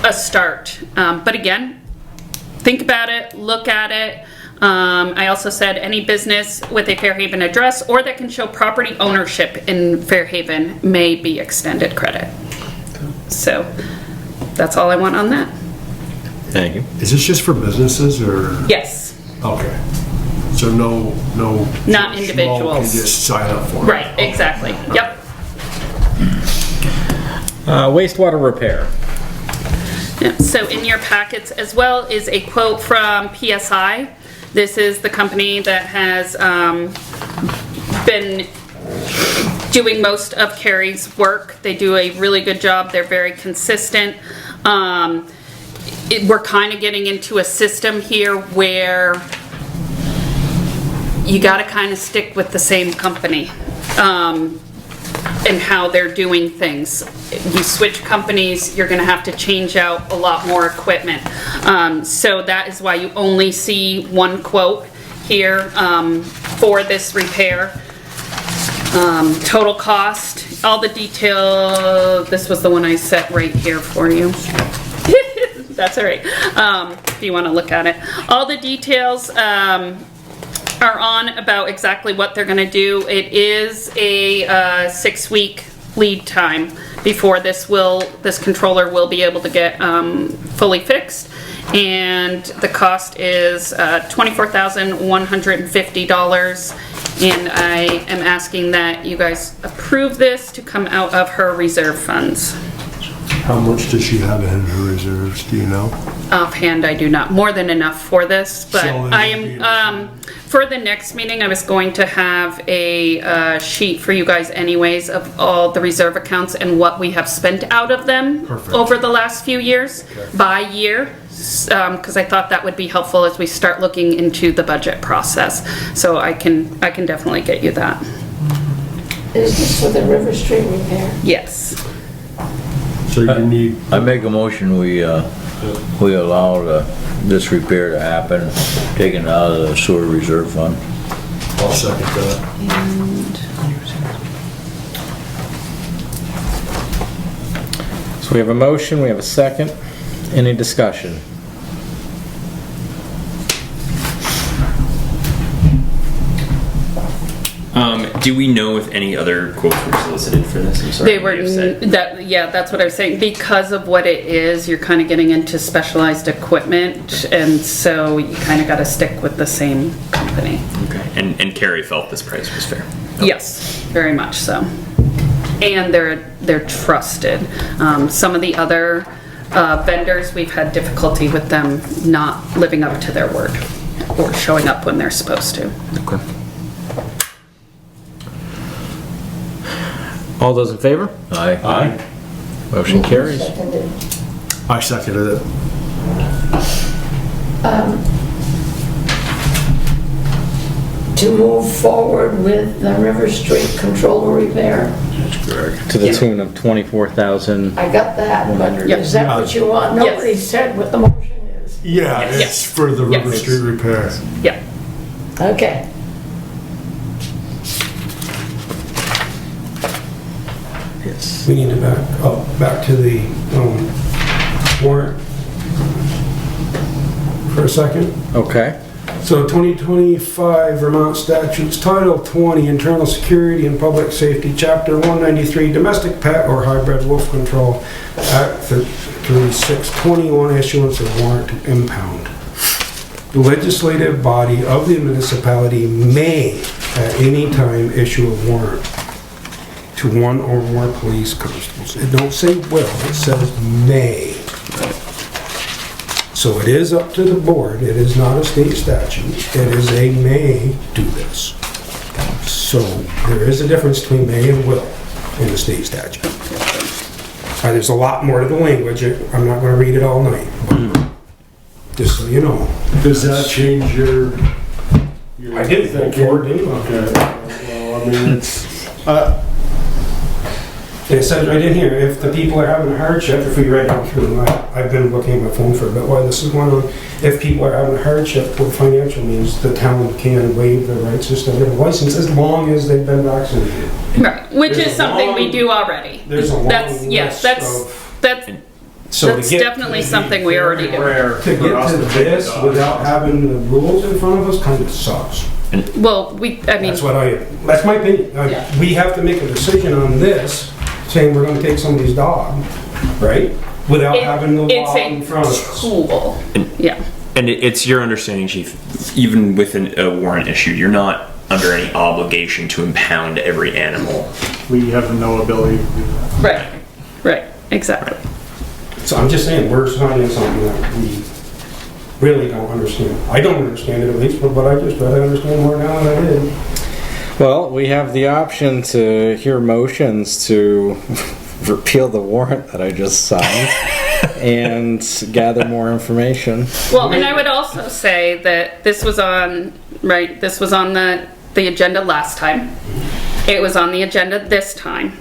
a start. But again, think about it, look at it. I also said any business with a Fairhaven address or that can show property ownership in Fairhaven may be extended credit. So that's all I want on that. Thank you. Is this just for businesses or? Yes. Okay. So no. Not small individuals. can just sign up for it? Right, exactly. Yep. Wastewater repair. Yeah, so in your packets as well is a quote from PSI. This is the company that has been doing most of Carrie's work. They do a really good job. They're very consistent. We're kind of getting into a system here where you got to kind of stick with the same company and how they're doing things. You switch companies, you're going to have to change out a lot more equipment. So that is why you only see one quote here for this repair. Total cost, all the detail, this was the one I set right here for you. That's all right, if you want to look at it. All the details are on about exactly what they're going to do. It is a 6-week lead time before this controller will be able to get fully fixed, and the cost is $24,150, and I am asking that you guys approve this to come out of her reserve funds. How much does she have in her reserves, do you know? Offhand, I do not. More than enough for this, but So I am, for the next meeting, I was going to have a sheet for you guys anyways of all the reserve accounts and what we have spent out of them Perfect. over the last few years by year, because I thought that would be helpful as we start looking into the budget process. So I can definitely get you that. Is this for the River Street repair? Yes. So you need, I make a motion, we allow this repair to happen, taken out of the sewer reserve fund. I'll second that. So we have a motion, we have a second. Any discussion? Do we know if any other quotes were solicited for this? I'm sorry. They were, you said. that's what I was saying. Because of what it is, you're kind of getting into specialized equipment, and so you kind of got to stick with the same company. Okay. And Carrie felt this price was fair. Yes, very much so. And they're trusted. Some of the other vendors, we've had difficulty with them not living up to their word or showing up when they're supposed to. Okay. All those in favor? Aye. Aye. Motion carries. Seconded. I seconded it. To move forward with the River Street controller repair. That's correct. To the tune of 24,000. I got that, but Yep. is that what you want? Yes. Nobody said what the motion is. Yeah, Yes. it's for the River Yes. Street repair. Yeah. Okay. Yes. We need to back to the warrant for a second. Okay. So 2025 Vermont Statutes, Title 20, Internal Security and Public Safety, Chapter 193, Domestic Pet or Hybrid Wolf Control, Act 3621, Issuance of Warrant to Impound. The legislative body of the municipality may at any time issue a warrant to one or more police constables. It don't say will, it says may. So it is up to the board, it is not a state statute, it is a may do this. So there is a difference between may and will in the state statute. There's a lot more to the language, I'm not gonna read it all night, but just so you know. Does that change your? I didn't think for it anyway. Okay, well, I mean, it's, It says right in here, if the people are having a hardship, if we read down through, I've been looking at my phone for a bit while this is going on. If people are having a hardship with financial means, the town can waive their rights just to get a license as long as they've been vaccinated. Right, which There's is a something we long- do already. There's a long That's, yes, list that's, of- that's, So to that's get- definitely something we already do. Rare To for get us to to take this dogs. without having the rules in front of us kind of sucks. Well, I mean, That's my opinion. Yeah. We have to make a decision on this, saying we're gonna take somebody's dog, right? Without having the law in front of it's us. a tool, yeah. And it's your understanding, Chief, even with a warrant issue, you're not under any obligation to impound every animal. We have no ability to do that. Right, right, exactly. So I'm just saying, we're signing something that we really don't understand. I don't understand it at least, but what I just read, I understand more now than I did. Well, we have the option to hear motions to repeal the warrant that I just signed and gather more information. Well, and I would also say that this was on, right, this was on the agenda last time. It was on the agenda this time.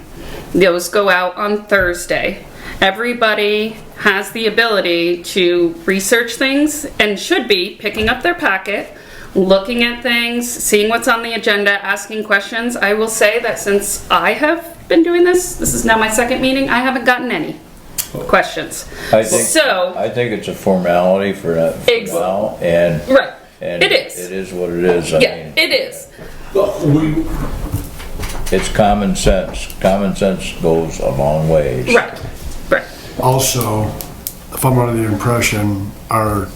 Those go out on Thursday. Everybody has the ability to research things and should be picking up their packet, looking at things, seeing what's on the agenda, asking questions. I will say that since I have been doing this is now my second meeting, I haven't gotten any questions. I think it's a formality for that for now, and Right, and it is. It is what it is. I Yeah, mean, it is. it's common sense. Common sense goes a long ways. Right, right. also, if I'm under the impression, our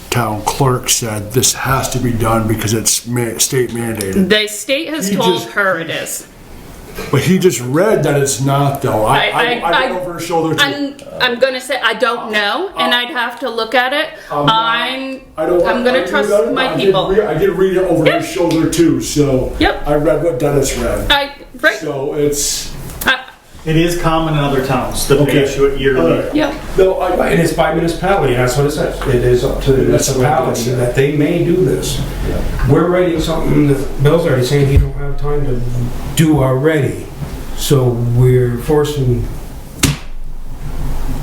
town clerk said this has to be done because it's state mandated. The state has He told just- her it is. But he just read that it's not though. I went over his shoulder too. I'm gonna say I don't know, and I'd have to look at it. I'm I'm gonna trust my people. I did read it over Yep. his shoulder too, so. Yep. I read what Dennis read. Right. So it's, It is common in other towns that Okay. they issue it yearly. Alright. Yep. no, And it's by municipality, that's what it says. It is up to the That's what it municipality says. that they may do this. We're writing something that Bill's already saying he don't have time to do already. So we're forcing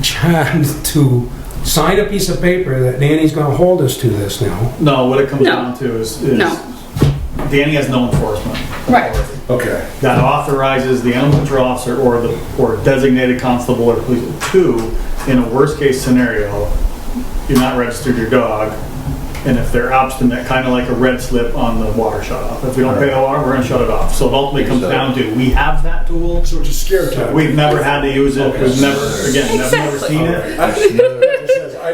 Chad to sign a piece of paper that Danny's gonna hold us to this now. No, what it comes No. down to is No. Danny has no enforcement. Right. okay. That authorizes the animal control officer or designated constable or police to, in a worst case scenario, you're not registered your dog, and if they're obstinate, kind of like a red slip on the water shut off. If we don't pay the water, we're gonna shut it off. So it ultimately comes down to, we have that tool, So it's a scare tactic. we've never had to use it, we've never, again, never Exactly. seen it.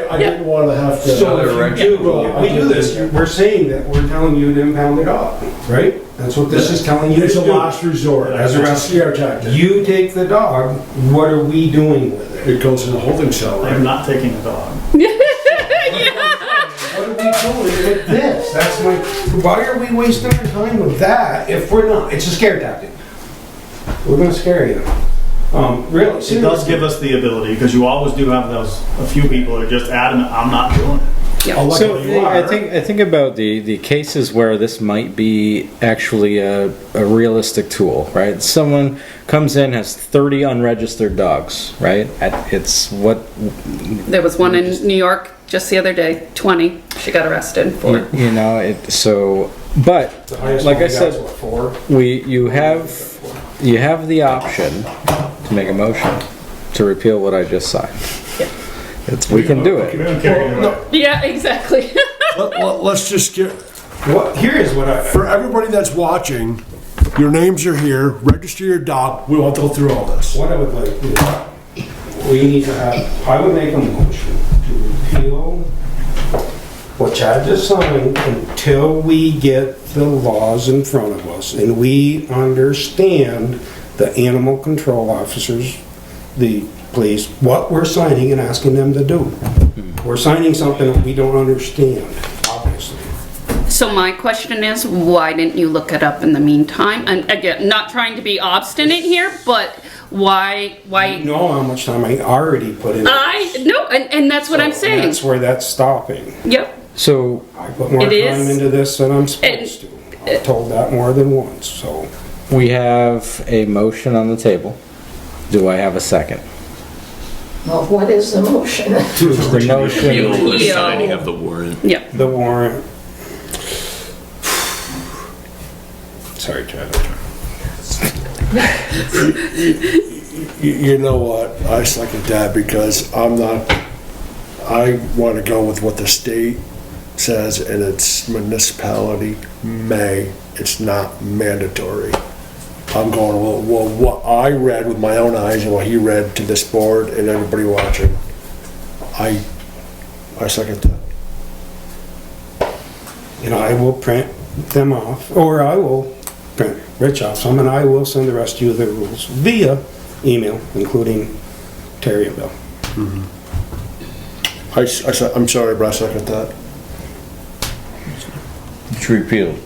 I didn't want to have to. So if we do this, we're saying that we're telling you to impound the dog, right? That's what this is telling you to It's a do. last resort. As a It's scare tactic. You take the dog, what are we doing with it? It goes in the holding cell, I'm right? not taking a dog. What are we doing with this? That's my, why are we wasting our time with that if we're not? It's a scare tactic. We're gonna scare you. Really, It does seriously. give us the ability, because you always do have those, a few people that are just adamant, I'm not doing it. Yeah. So you I are. think about the cases where this might be actually a realistic tool, right? Someone comes in, has 30 unregistered dogs, right? It's what There was one in New York just the other day, 20. She got arrested for it. you know. It so, but The highest like one I we got said, is what, 4? you have the option to make a motion to repeal what I just signed. We can do We it. don't care either way. Yeah, exactly. Let's just get, What, here is what I, for everybody that's watching, your names are here, register your dog, we won't go through all this. what I would like is, we need to have, I would make a motion to repeal what Chad just signed until we get the laws in front of us and we understand the animal control officers, the please, what we're signing and asking them to do. We're signing something that we don't understand, obviously. So my question is, why didn't you look it up in the meantime? And again, not trying to be obstinate here, but why? You know how much time I already put in. No, and that's what I'm saying. That's where that's stopping. Yep. So, I put more It is. time into this than I'm supposed to. I've told that more than once, so. we have a motion on the table. Do I have a second? Well, what is the motion? The motion, Repeal the Repeal. signing of the warrant. Yep. The warrant. Sorry, Chad. You know what, I second that because I want to go with what the state says, and it's municipality may, it's not mandatory. I'm going, well, what I read with my own eyes and what he read to this board and everybody watching, I second that. And I will print them off, or I will print Rich off some, and I will send the rest of you the rules via email, including Terry and Bill. I'm sorry, but I second that. It's repealed.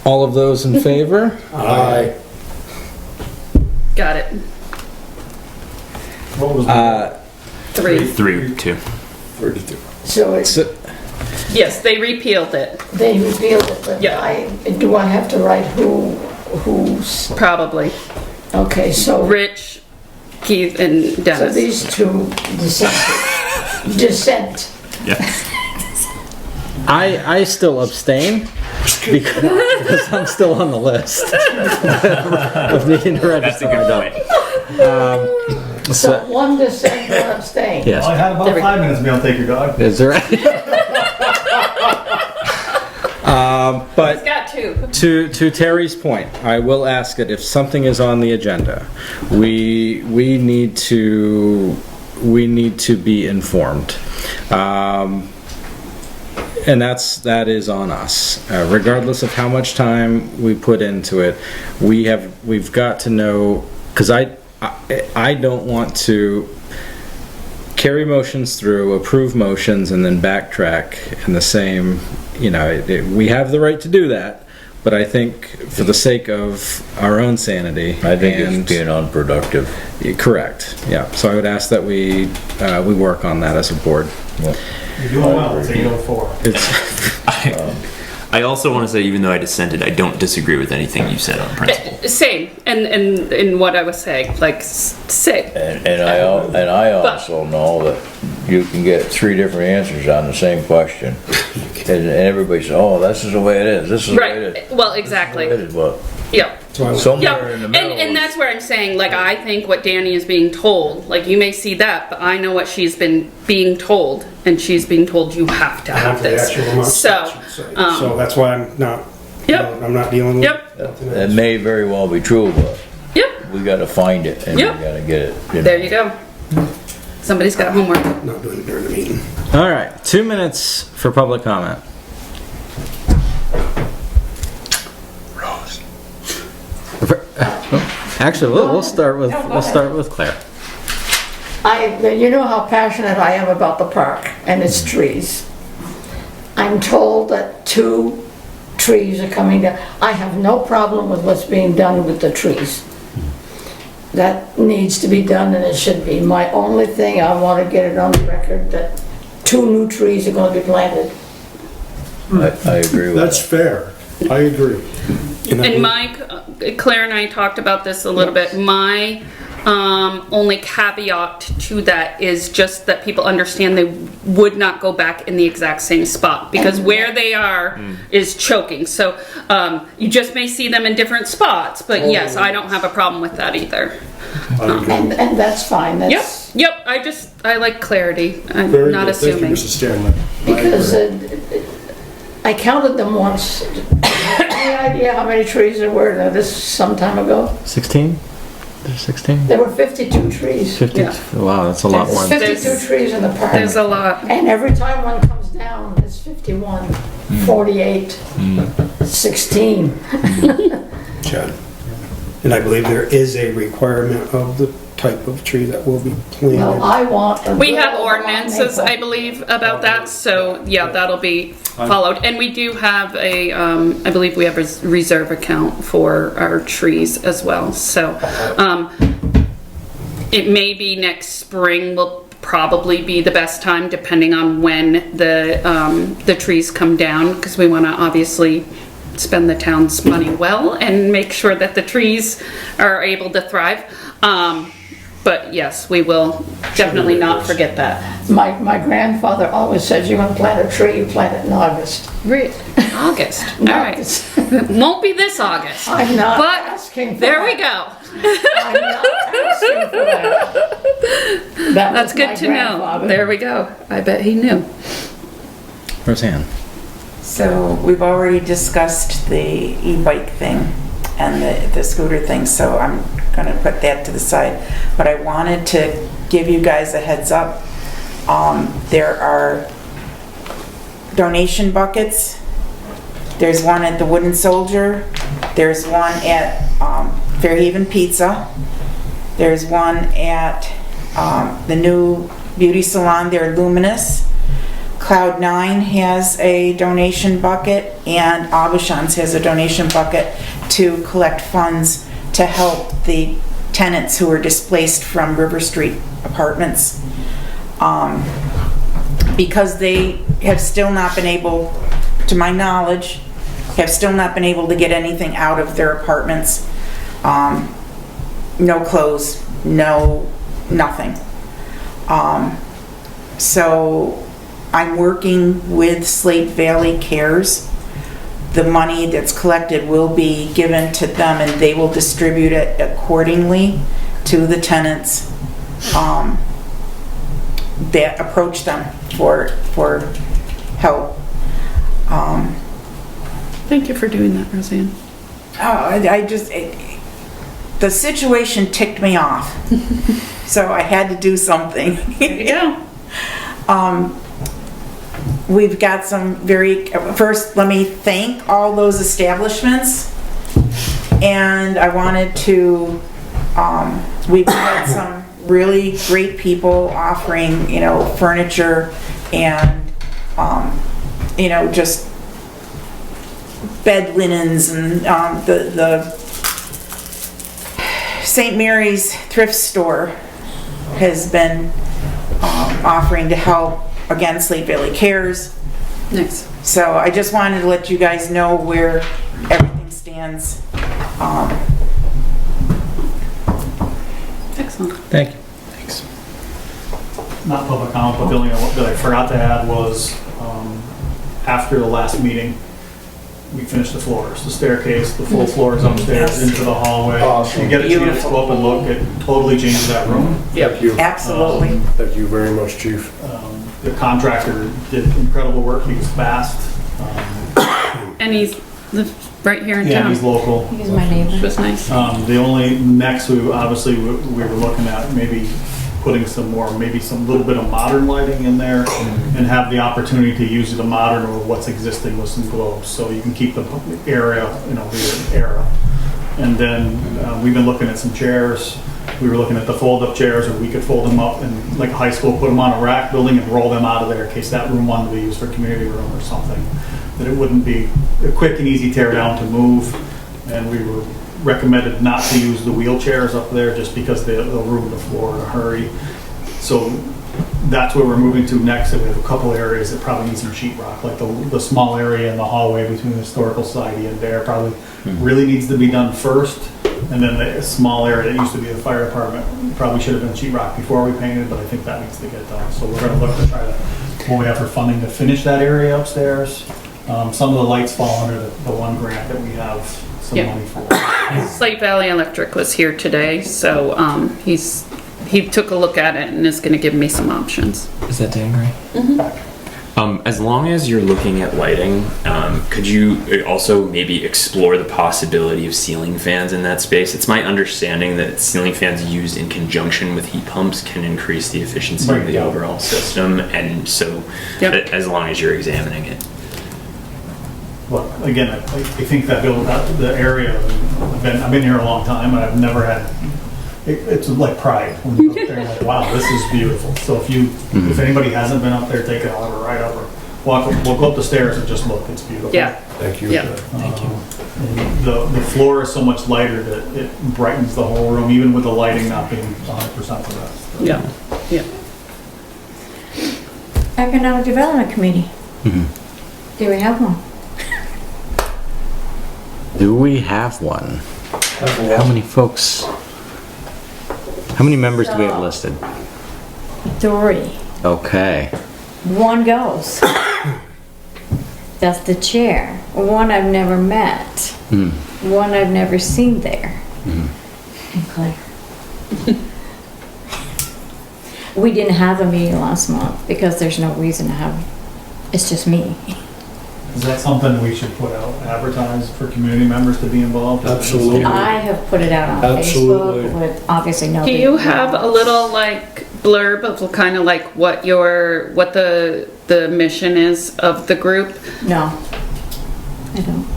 all of those in favor? Aye. Got it. What was Three. 3-2. 32. So it's, So- Yes, they repealed it, they repealed it, but Yeah. do I have to write who's, probably. okay, so, Rich, Keith, and so Dennis. these two dissent. Yeah. I still abstain because I'm still on the list of needing to That's register a my good dog. point. So one dissent, one abstain. Yes. I had about 5 minutes to be able to take your dog. Is there? But He's got two. to Terry's point, I will ask it if something is on the agenda. We need to be informed, and that is on us. Regardless of how much time we put into it, we've got to know, because I don't want to carry motions through, approve motions, and then backtrack in the same, we have the right to do that, but I think for the sake of our own sanity. I think it's being unproductive. Correct, yeah. So I would ask that we work on that as a board. Yeah. You're doing well, it's 8:04. I also want to say, even though I dissented, I don't disagree with anything you said on principle. Same, and what I was saying, like, say. And I also know that you can get 3 different answers on the same question. And everybody says, oh, this is the way it is, this is the way it Right, is. well, exactly. This is the way it is, Yeah. but Yeah, somewhere in the middle. and that's where I'm saying, like, I think what Danny is being told, like, you may see that, but I know what she's been being told, and she's being told you have to have The this. actual amount So, statute say. So that's why I'm not, Yep. I'm not dealing with. Yep. nothing It else. may very well be true, but yep, we gotta find it and we Yep. gotta get it. there you go. Somebody's got homework. Not doing it during the meeting. All right, 2 minutes for public comment. Actually, we'll start with Claire. You know how passionate I am about the park and its trees. I'm told that 2 trees are coming down. I have no problem with what's being done with the trees. That needs to be done, and it should be. My only thing, I want to get it on the record that 2 new trees are going to be planted. I agree with That's that. fair. I agree. And Claire and I talked about this a little bit. My only caveat to that is just that people understand they would not go back in the exact same spot, because where they are is choking. So you just may see them in different spots, but yes, I don't have a problem with that either. And that's fine. That's Yep. I like clarity. I'm Very not good. Thank you, assuming. Mrs. Stanley. because I counted them once. Any idea how many trees there were? Now, this some time ago. 16? There's 16? There were 52 trees. 50? Yeah. Wow, that's a lot more. There's 52 trees in the park. There's a lot. And every time one comes down, it's 51, 48, 16. Chad. And I believe there is a requirement of the type of tree that will be No, planted. I want. a We have real ordinances, I maple. believe, about that, so yeah, that'll be followed. And we do have a, I believe we have a reserve account for our trees as well, so, it may be next spring will probably be the best time, depending on when the trees come down, because we want to obviously spend the town's money well and make sure that the trees are able to thrive. But yes, we will definitely not forget that. My grandfather always said, you're gonna plant a tree, you plant it in August. August, all right. Won't be this August. I'm not But asking for there we that. go. I'm not asking for that. That That's was my good to know. grandfather. There we go. I bet he knew. Roseanne? So we've already discussed the e-bike thing and the scooter thing, so I'm gonna put that to the side. But I wanted to give you guys a heads up. There are donation buckets. There's one at the Wooden Soldier. There's one at Fairhaven Pizza. There's one at the new beauty salon there, Luminous. Cloud9 has a donation bucket, and Abishans has a donation bucket to collect funds to help the tenants who are displaced from River Street apartments. Because they have still not been able, to my knowledge, have still not been able to get anything out of their apartments. No clothes, nothing. So I'm working with Slate Valley Cares. The money that's collected will be given to them, and they will distribute it accordingly to the tenants that approach them for help. Thank you for doing that, Roseanne. The situation ticked me off, so I had to do something. There you go. We've got some first let me thank all those establishments, and I wanted to, we've had some really great people offering, furniture and, just bed linens, and the St. Mary's thrift store has been offering to help. Again, Slate Valley Cares. Nice. So I just wanted to let you guys know where everything stands. Excellent. Thank you. Thanks. Not public comment, but the only one that I forgot to add was, after the last meeting, we finished the floors, the staircase, the full floors upstairs Yes. into the hallway. Awesome. You get a chance to Beautiful. go up and look, it totally changes that room. Thank you. Absolutely. Thank you very much, Chief. The contractor did incredible work, he was fast. And he's lives right here in Yeah, town. he's local. He's my neighbor. Which was nice. The only, next, we were looking at maybe putting some little bit of modern lighting in there and have the opportunity to use the modern or what's existing with some globes, so you can keep the area, the era. And then we've been looking at some chairs. We were looking at the fold-up chairs, or we could fold them up and, like high school, put them on a rack building and roll them out of there in case that room wanted to be used for community room or something. That it wouldn't be a quick and easy tear down to move. And we were recommended not to use the wheelchairs up there just because they'll ruin the floor in a hurry. So that's where we're moving to next, and we have a couple areas that probably need some sheetrock, like the small area in the hallway between the historical society and there probably really needs to be done first. And then the small area that used to be the fire department probably should have been sheetrock before we painted, but I think that needs to get done. So we're gonna look to try to, when we have for funding to finish that area upstairs. Some of the lights fall under the one grant that we have some Yep. money for. Slate Valley Electric was here today, so he took a look at it and is going to give me some options. Is that Dan Gray? As long as you're looking at lighting, could you also maybe explore the possibility of ceiling fans in that space? It's my understanding that ceiling fans used in conjunction with heat pumps can increase the efficiency of the overall system, and so as long as you're examining it. Well, again, I think that the area, I've been here a long time, and I've never had it's like pride when you go up there and like, wow, this is beautiful. So if anybody hasn't been up there, take it out or ride up or we'll go up the stairs and just look. It's beautiful. Yeah. Thank you. Yeah. The floor is so much lighter that it brightens the whole room, even with the lighting not being 100% the best. Yeah, yeah. Economic Development Committee. Do we have one? Do we have one? How many folks? How many members do we have listed? 3. Okay. One goes. That's the chair. One I've never met. One I've never seen there. And Claire. We didn't have a meeting last month because there's no reason to have, it's just me. Is that something we should put out, advertise for community members to be involved? Absolutely. I have put it out on Absolutely. Facebook with obviously no. Do you have a little like blurb of kind of like what the mission is of the group? No, I don't.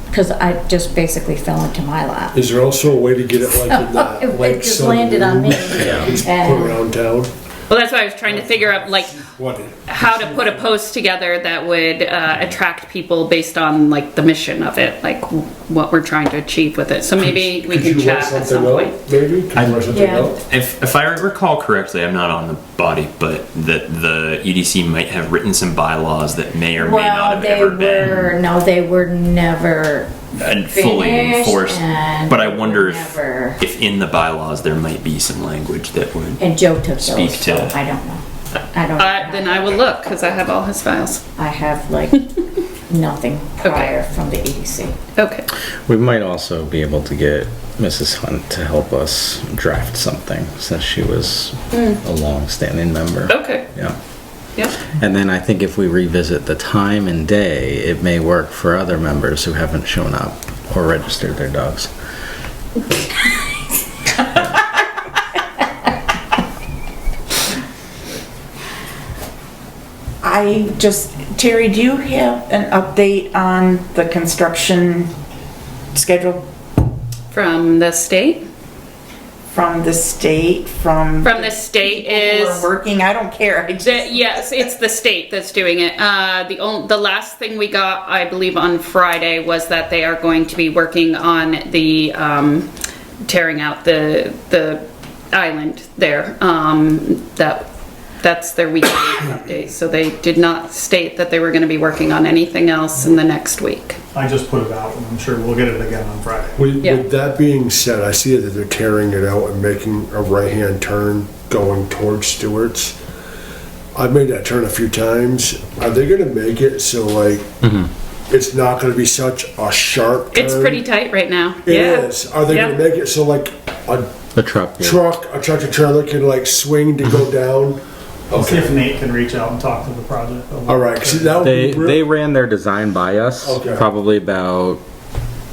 Because I just basically fell into my lap. Is there also a way to get it like in that It like just landed on me. Put And around town? Well, that's why I was trying to figure out like What? how to put a post together that would attract people based on like the mission of it, like what we're trying to achieve with it. So maybe we Could can you write chat at some something point. out, maybe? Could you write something Yeah. out? If I recall correctly, I'm not on the body, but that the EDC might have written some bylaws that may or may not well, have they ever been were, no, they were never fully finished, enforced. and But I they wonder were never- if in the bylaws there might be some language that would. And Joe took those, Speak so to- I don't know. I don't. Then I will look because I have all his files. I have like nothing prior from the EDC. Okay. We might also be able to get Mrs. Hunt to help us draft something since she was a long-standing member. Okay. Yeah. Yeah. And then I think if we revisit the time and day, it may work for other members who haven't shown up or registered their dogs. Terry, do you have an update on the construction schedule From the state? from the state, from? From the state People who is. are working, I don't care. Yes, it's the state that's doing it. The last thing we got, I believe, on Friday was that they are going to be working on the tearing out the island there. That's their weekly update. So they did not state that they were going to be working on anything else in the next week. I just put it out and I'm sure we'll get it again on Friday. Yeah. With that being said, I see that they're tearing it out and making a right-hand turn going towards Stewart's. I've made that turn a few times. Are they gonna make it so like, it's not gonna be such a sharp turn? It's pretty tight right now. It Yeah. is. Are they Yeah. gonna make it so like a The truck. Yeah. a tractor trailer can like swing to go down? I'll see if Nate can reach out and talk to the project. All right, 'cause that would They be real- they ran their design by us Okay. probably about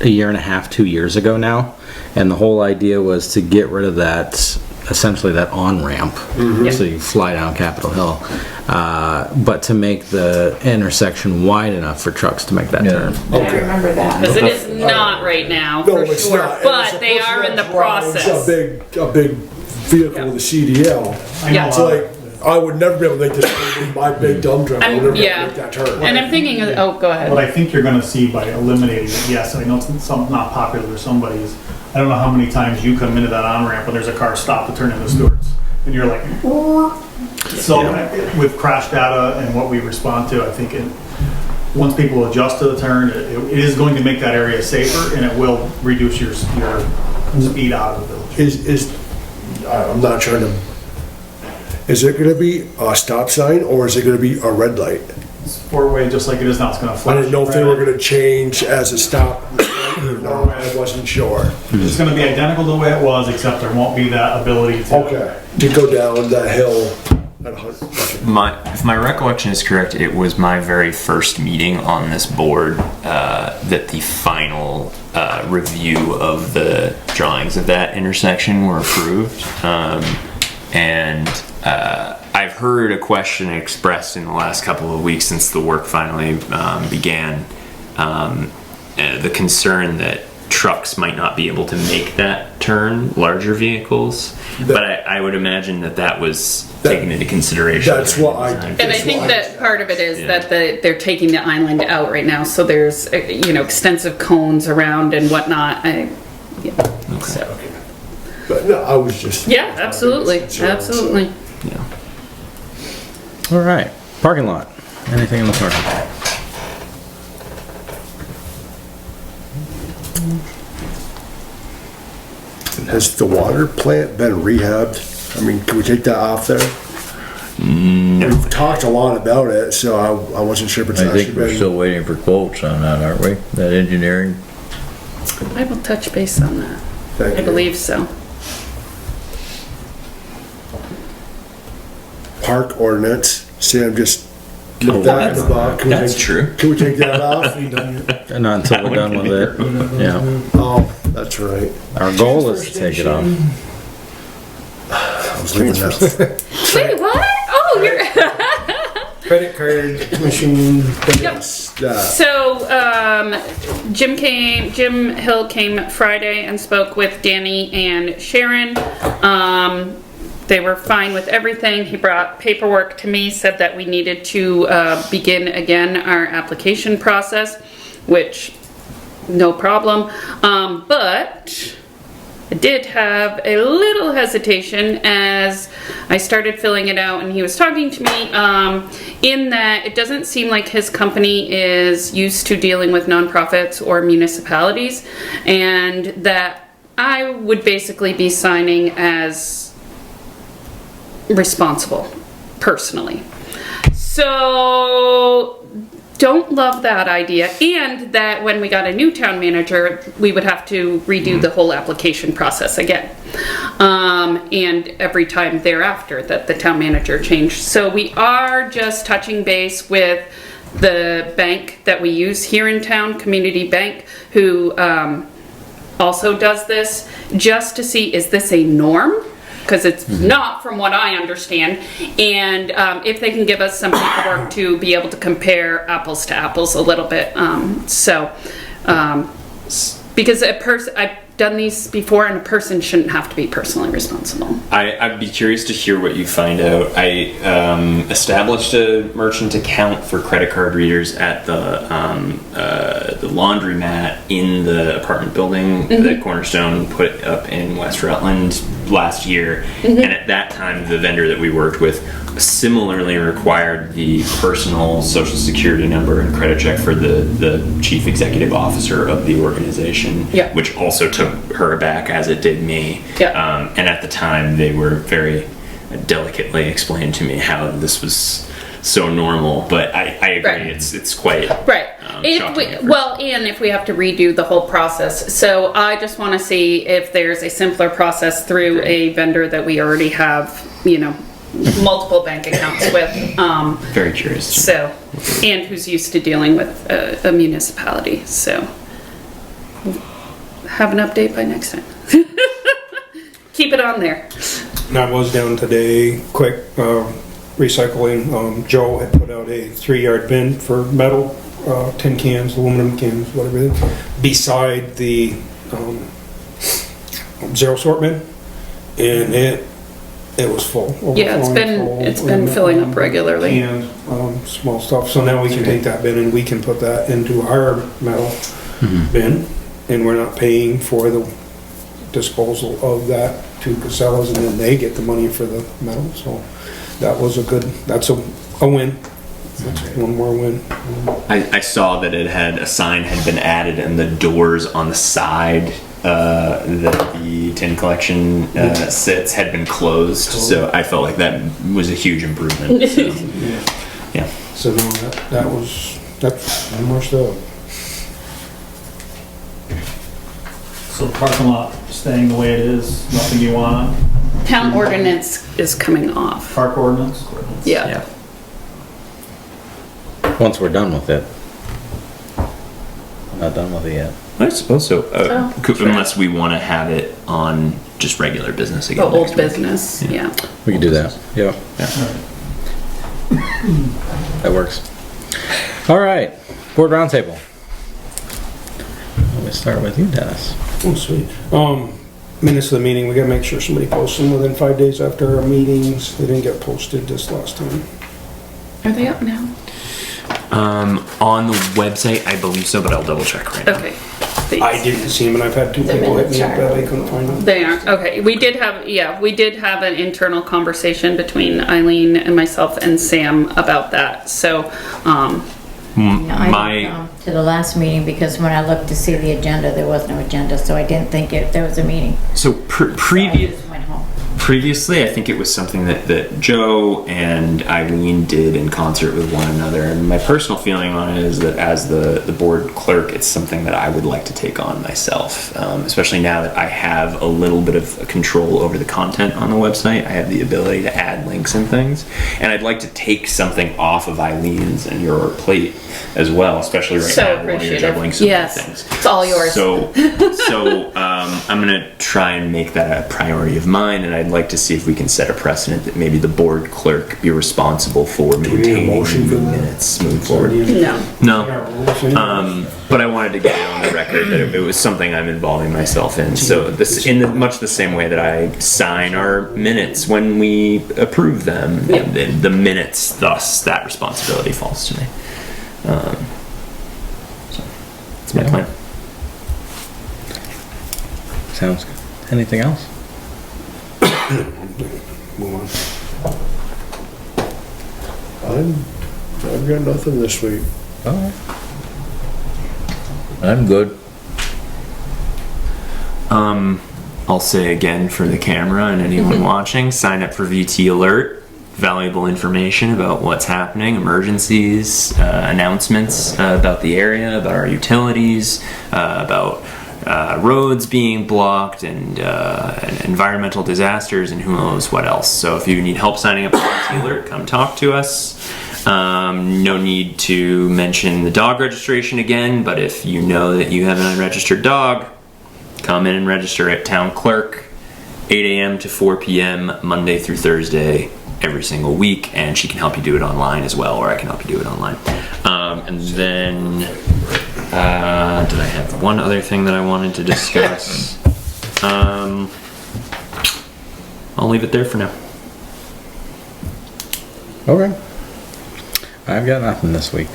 a year and a half, 2 years ago now, and the whole idea was to get rid of that, essentially that on ramp, so you fly down Capitol Hill, but to make the intersection wide enough for trucks to make that turn. I remember that. Because it is not right now, No, for it's sure. not. But And they it's a are in the personal drive. process. It's a big vehicle with a CDL. I know, Yeah. It's like, I would never be able to make this turn with my big dump truck. I would never be able yeah. to make that turn. And I'm thinking, oh, go ahead. What I think you're gonna see by eliminating it, yes, I know it's not popular with somebody's, I don't know how many times you come into that on-ramp and there's a car stopped to turn into Stewart's. And you're like, so with crash data and what we respond to, I think once people adjust to the turn, it is going to make that area safer and it will reduce your speed out of the village. I'm not trying to, is it gonna be a stop sign or is it gonna be a red light? It's four-way, just like it is now, it's gonna I flash. didn't know if they were gonna change as a stop. No, I wasn't sure. It's gonna be identical to the way it was, except there won't be that ability to. Okay, to go down that hill at 100. If my recollection is correct, it was my very first meeting on this board that the final review of the drawings of that intersection were approved. I've heard a question expressed in the last couple of weeks since the work finally began. The concern that trucks might not be able to make that turn, larger vehicles. But I would imagine that was taken into consideration. That's what I. And I think that part of it is that they're taking the island out right now, so there's, extensive cones around and whatnot. So. But no, I was just. Yeah, absolutely, absolutely. Yeah. All right, parking lot. Anything in the parking lot? Has the water plant been rehabbed? I mean, can we take that off there? No. We've talked a lot about it, so I wasn't sure if it's I actually think we're been. still waiting for quotes on that, aren't we? That engineering? I will touch base on that. Thank I you. believe so. Park ordinance. Sam just looked that in the box. Can we That's take- true. Can we take that off? Not until we're done with it. Yeah. Oh, that's right. Our goal is to take it off. I was leaving that. Wait, what? Oh, you're. Credit card machine. Yep. Yeah. So, Jim Hill came Friday and spoke with Danny and Sharon. They were fine with everything. He brought paperwork to me, said that we needed to begin again our application process, which no problem. But I did have a little hesitation as I started filling it out and he was talking to me in that it doesn't seem like his company is used to dealing with nonprofits or municipalities, and that I would basically be signing as responsible personally. So don't love that idea, and that when we got a new town manager we would have to redo the whole application process again, and every time thereafter that the town manager changed. So we are just touching base with the bank that we use here in town, Community Bank, who also does this, just to see, is this a norm? Because it's not from what I understand, and if they can give us some paperwork to be able to compare apples to apples a little bit. Because I've done these before, and a person shouldn't have to be personally responsible. I'd be curious to hear what you find out. I established a merchant account for credit card readers at the laundromat in the apartment building that Cornerstone put up in West Rutland last year. And at that time, the vendor that we worked with similarly required the personal social security number and credit check for the chief executive officer of the organization, which also took her aback as it did me. And at the time they were very delicately explained to me how this was so normal, but I agree, it's quite right. And if we have to redo the whole process, so I just want to see if there's a simpler process through a vendor that we already have, multiple bank accounts with. Very curious. So, and who's used to dealing with a municipality. So, have an update by next time. Keep it on there. And I was down today, quick recycling. Joe had put out a 3-yard bin for metal, tin cans, aluminum cans, whatever it is, beside the zero sort bin, and it was full. Yeah, it's been filling up regularly. And small stuff. So now we can take that bin and we can put that into our metal bin, and we're not paying for the disposal of that to Casellas, and then they get the money for the metal. So that's a win. That's one more win. I saw that a sign had been added, and the doors on the side that the tin collection sits had been closed. So I felt like that was a huge improvement. So, yeah. So no, that's one more stuff. So the parking lot staying the way it is, nothing you want, Town ordinance is coming off. park ordinance? Yeah. Once we're done with it. Not done with it yet. I suppose so. Sure. Unless we want to have it on just regular business again. The old next week. business, yeah. We can do that. Yeah. That works. All right. Board roundtable. we start with you, Dennis. Oh, sweet. Minutes of the meeting, we gotta make sure somebody posts them within 5 days after our meetings. They didn't get posted this last time. Are they up now? On the website, I believe so, but I'll double check right now. Okay. I didn't see them, and I've had two people hit me up that they couldn't find them. They aren't, okay. We did have an internal conversation between Eileen and myself and Sam about that, so, I didn't come to the last meeting because when I looked to see the agenda, there was no agenda, so I didn't think there was a meeting. So I just went home. previously, I think it was something that Joe and Eileen did in concert with one another. And my personal feeling on it is that as the board clerk, it's something that I would like to take on myself, especially now that I have a little bit of control over the content on the website. I have the ability to add links and things. And I'd like to take something off of Eileen's and your plate as well, especially right now while you're juggling so many things. It's all yours. So I'm gonna try and make that a priority of mine, and I'd like to see if we can set a precedent that maybe the board clerk be responsible for maintaining the minutes moving forward. No. But I wanted to get it on the record that it was something I'm involving myself in. So this, much the same way that I sign our minutes when we approve them, the minutes, thus that responsibility falls to me. So that's my plan. Sounds good. Anything else? Move I've got nothing this week. Alright. I'm good. I'll say again for the camera and anyone watching, sign up for VT Alert. Valuable information about what's happening, emergencies, announcements about the area, about our utilities, about roads being blocked, and environmental disasters, and who knows what else. So if you need help signing up for VT Alert, come talk to us. No need to mention the dog registration again, but if you know that you have an unregistered dog, come in and register at Town Clerk, 8 a.m. to 4 p.m. Monday through Thursday every single week, and she can help you do it online as well, or I can help you do it online. And then did I have one other thing that I wanted to discuss? I'll leave it there for now. Okay. I've got nothing this week.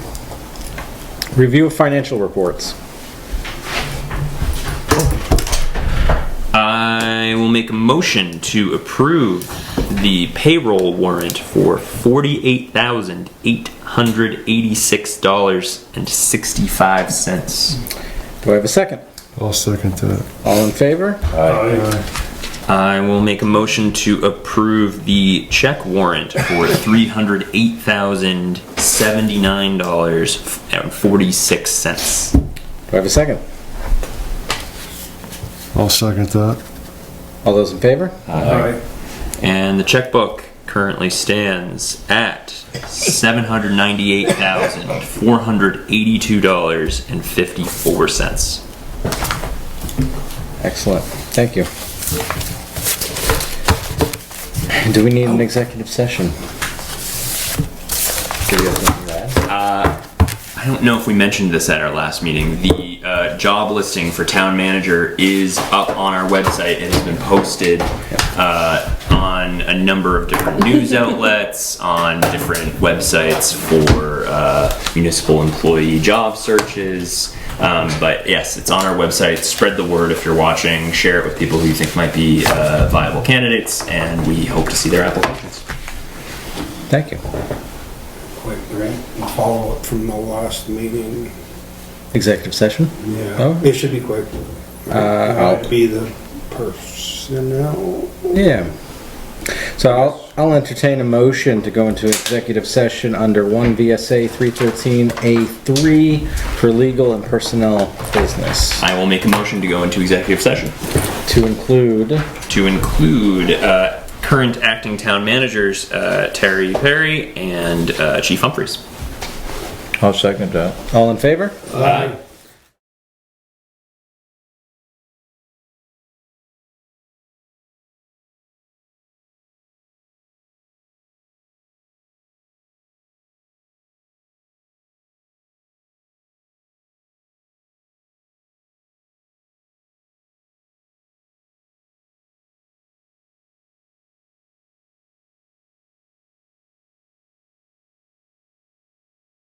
Review of financial reports. I will make a motion to approve the payroll warrant for $48,886.65. Do I have a second? I'll second that. All in favor? I will make a motion to approve the check warrant for $308,079.46. Do I have a second? I'll second that. All those in favor? Aye. And the checkbook currently stands at $798,482.54. Excellent. Thank you. Do we need an executive session? Do you have something to add? I don't know if we mentioned this at our last meeting. The job listing for town manager is up on our website. It has been posted on a number of different news outlets, on different websites for municipal employee job searches. But yes, it's on our website. Spread the word if you're watching. Share it with people who you think might be viable candidates, and we hope to see their applications. Thank you. Quick, right? Follow up from the last meeting. Executive session? Yeah, Oh. it should be quick. I'll- I'll be the personnel. Yeah. So I'll entertain a motion to go into executive session under 1 VSA 313A3 for legal and personnel business. I will make a motion to go into executive session To include, current acting town managers Terry Perry and Chief Humphreys. I'll second that. all in favor? Aye.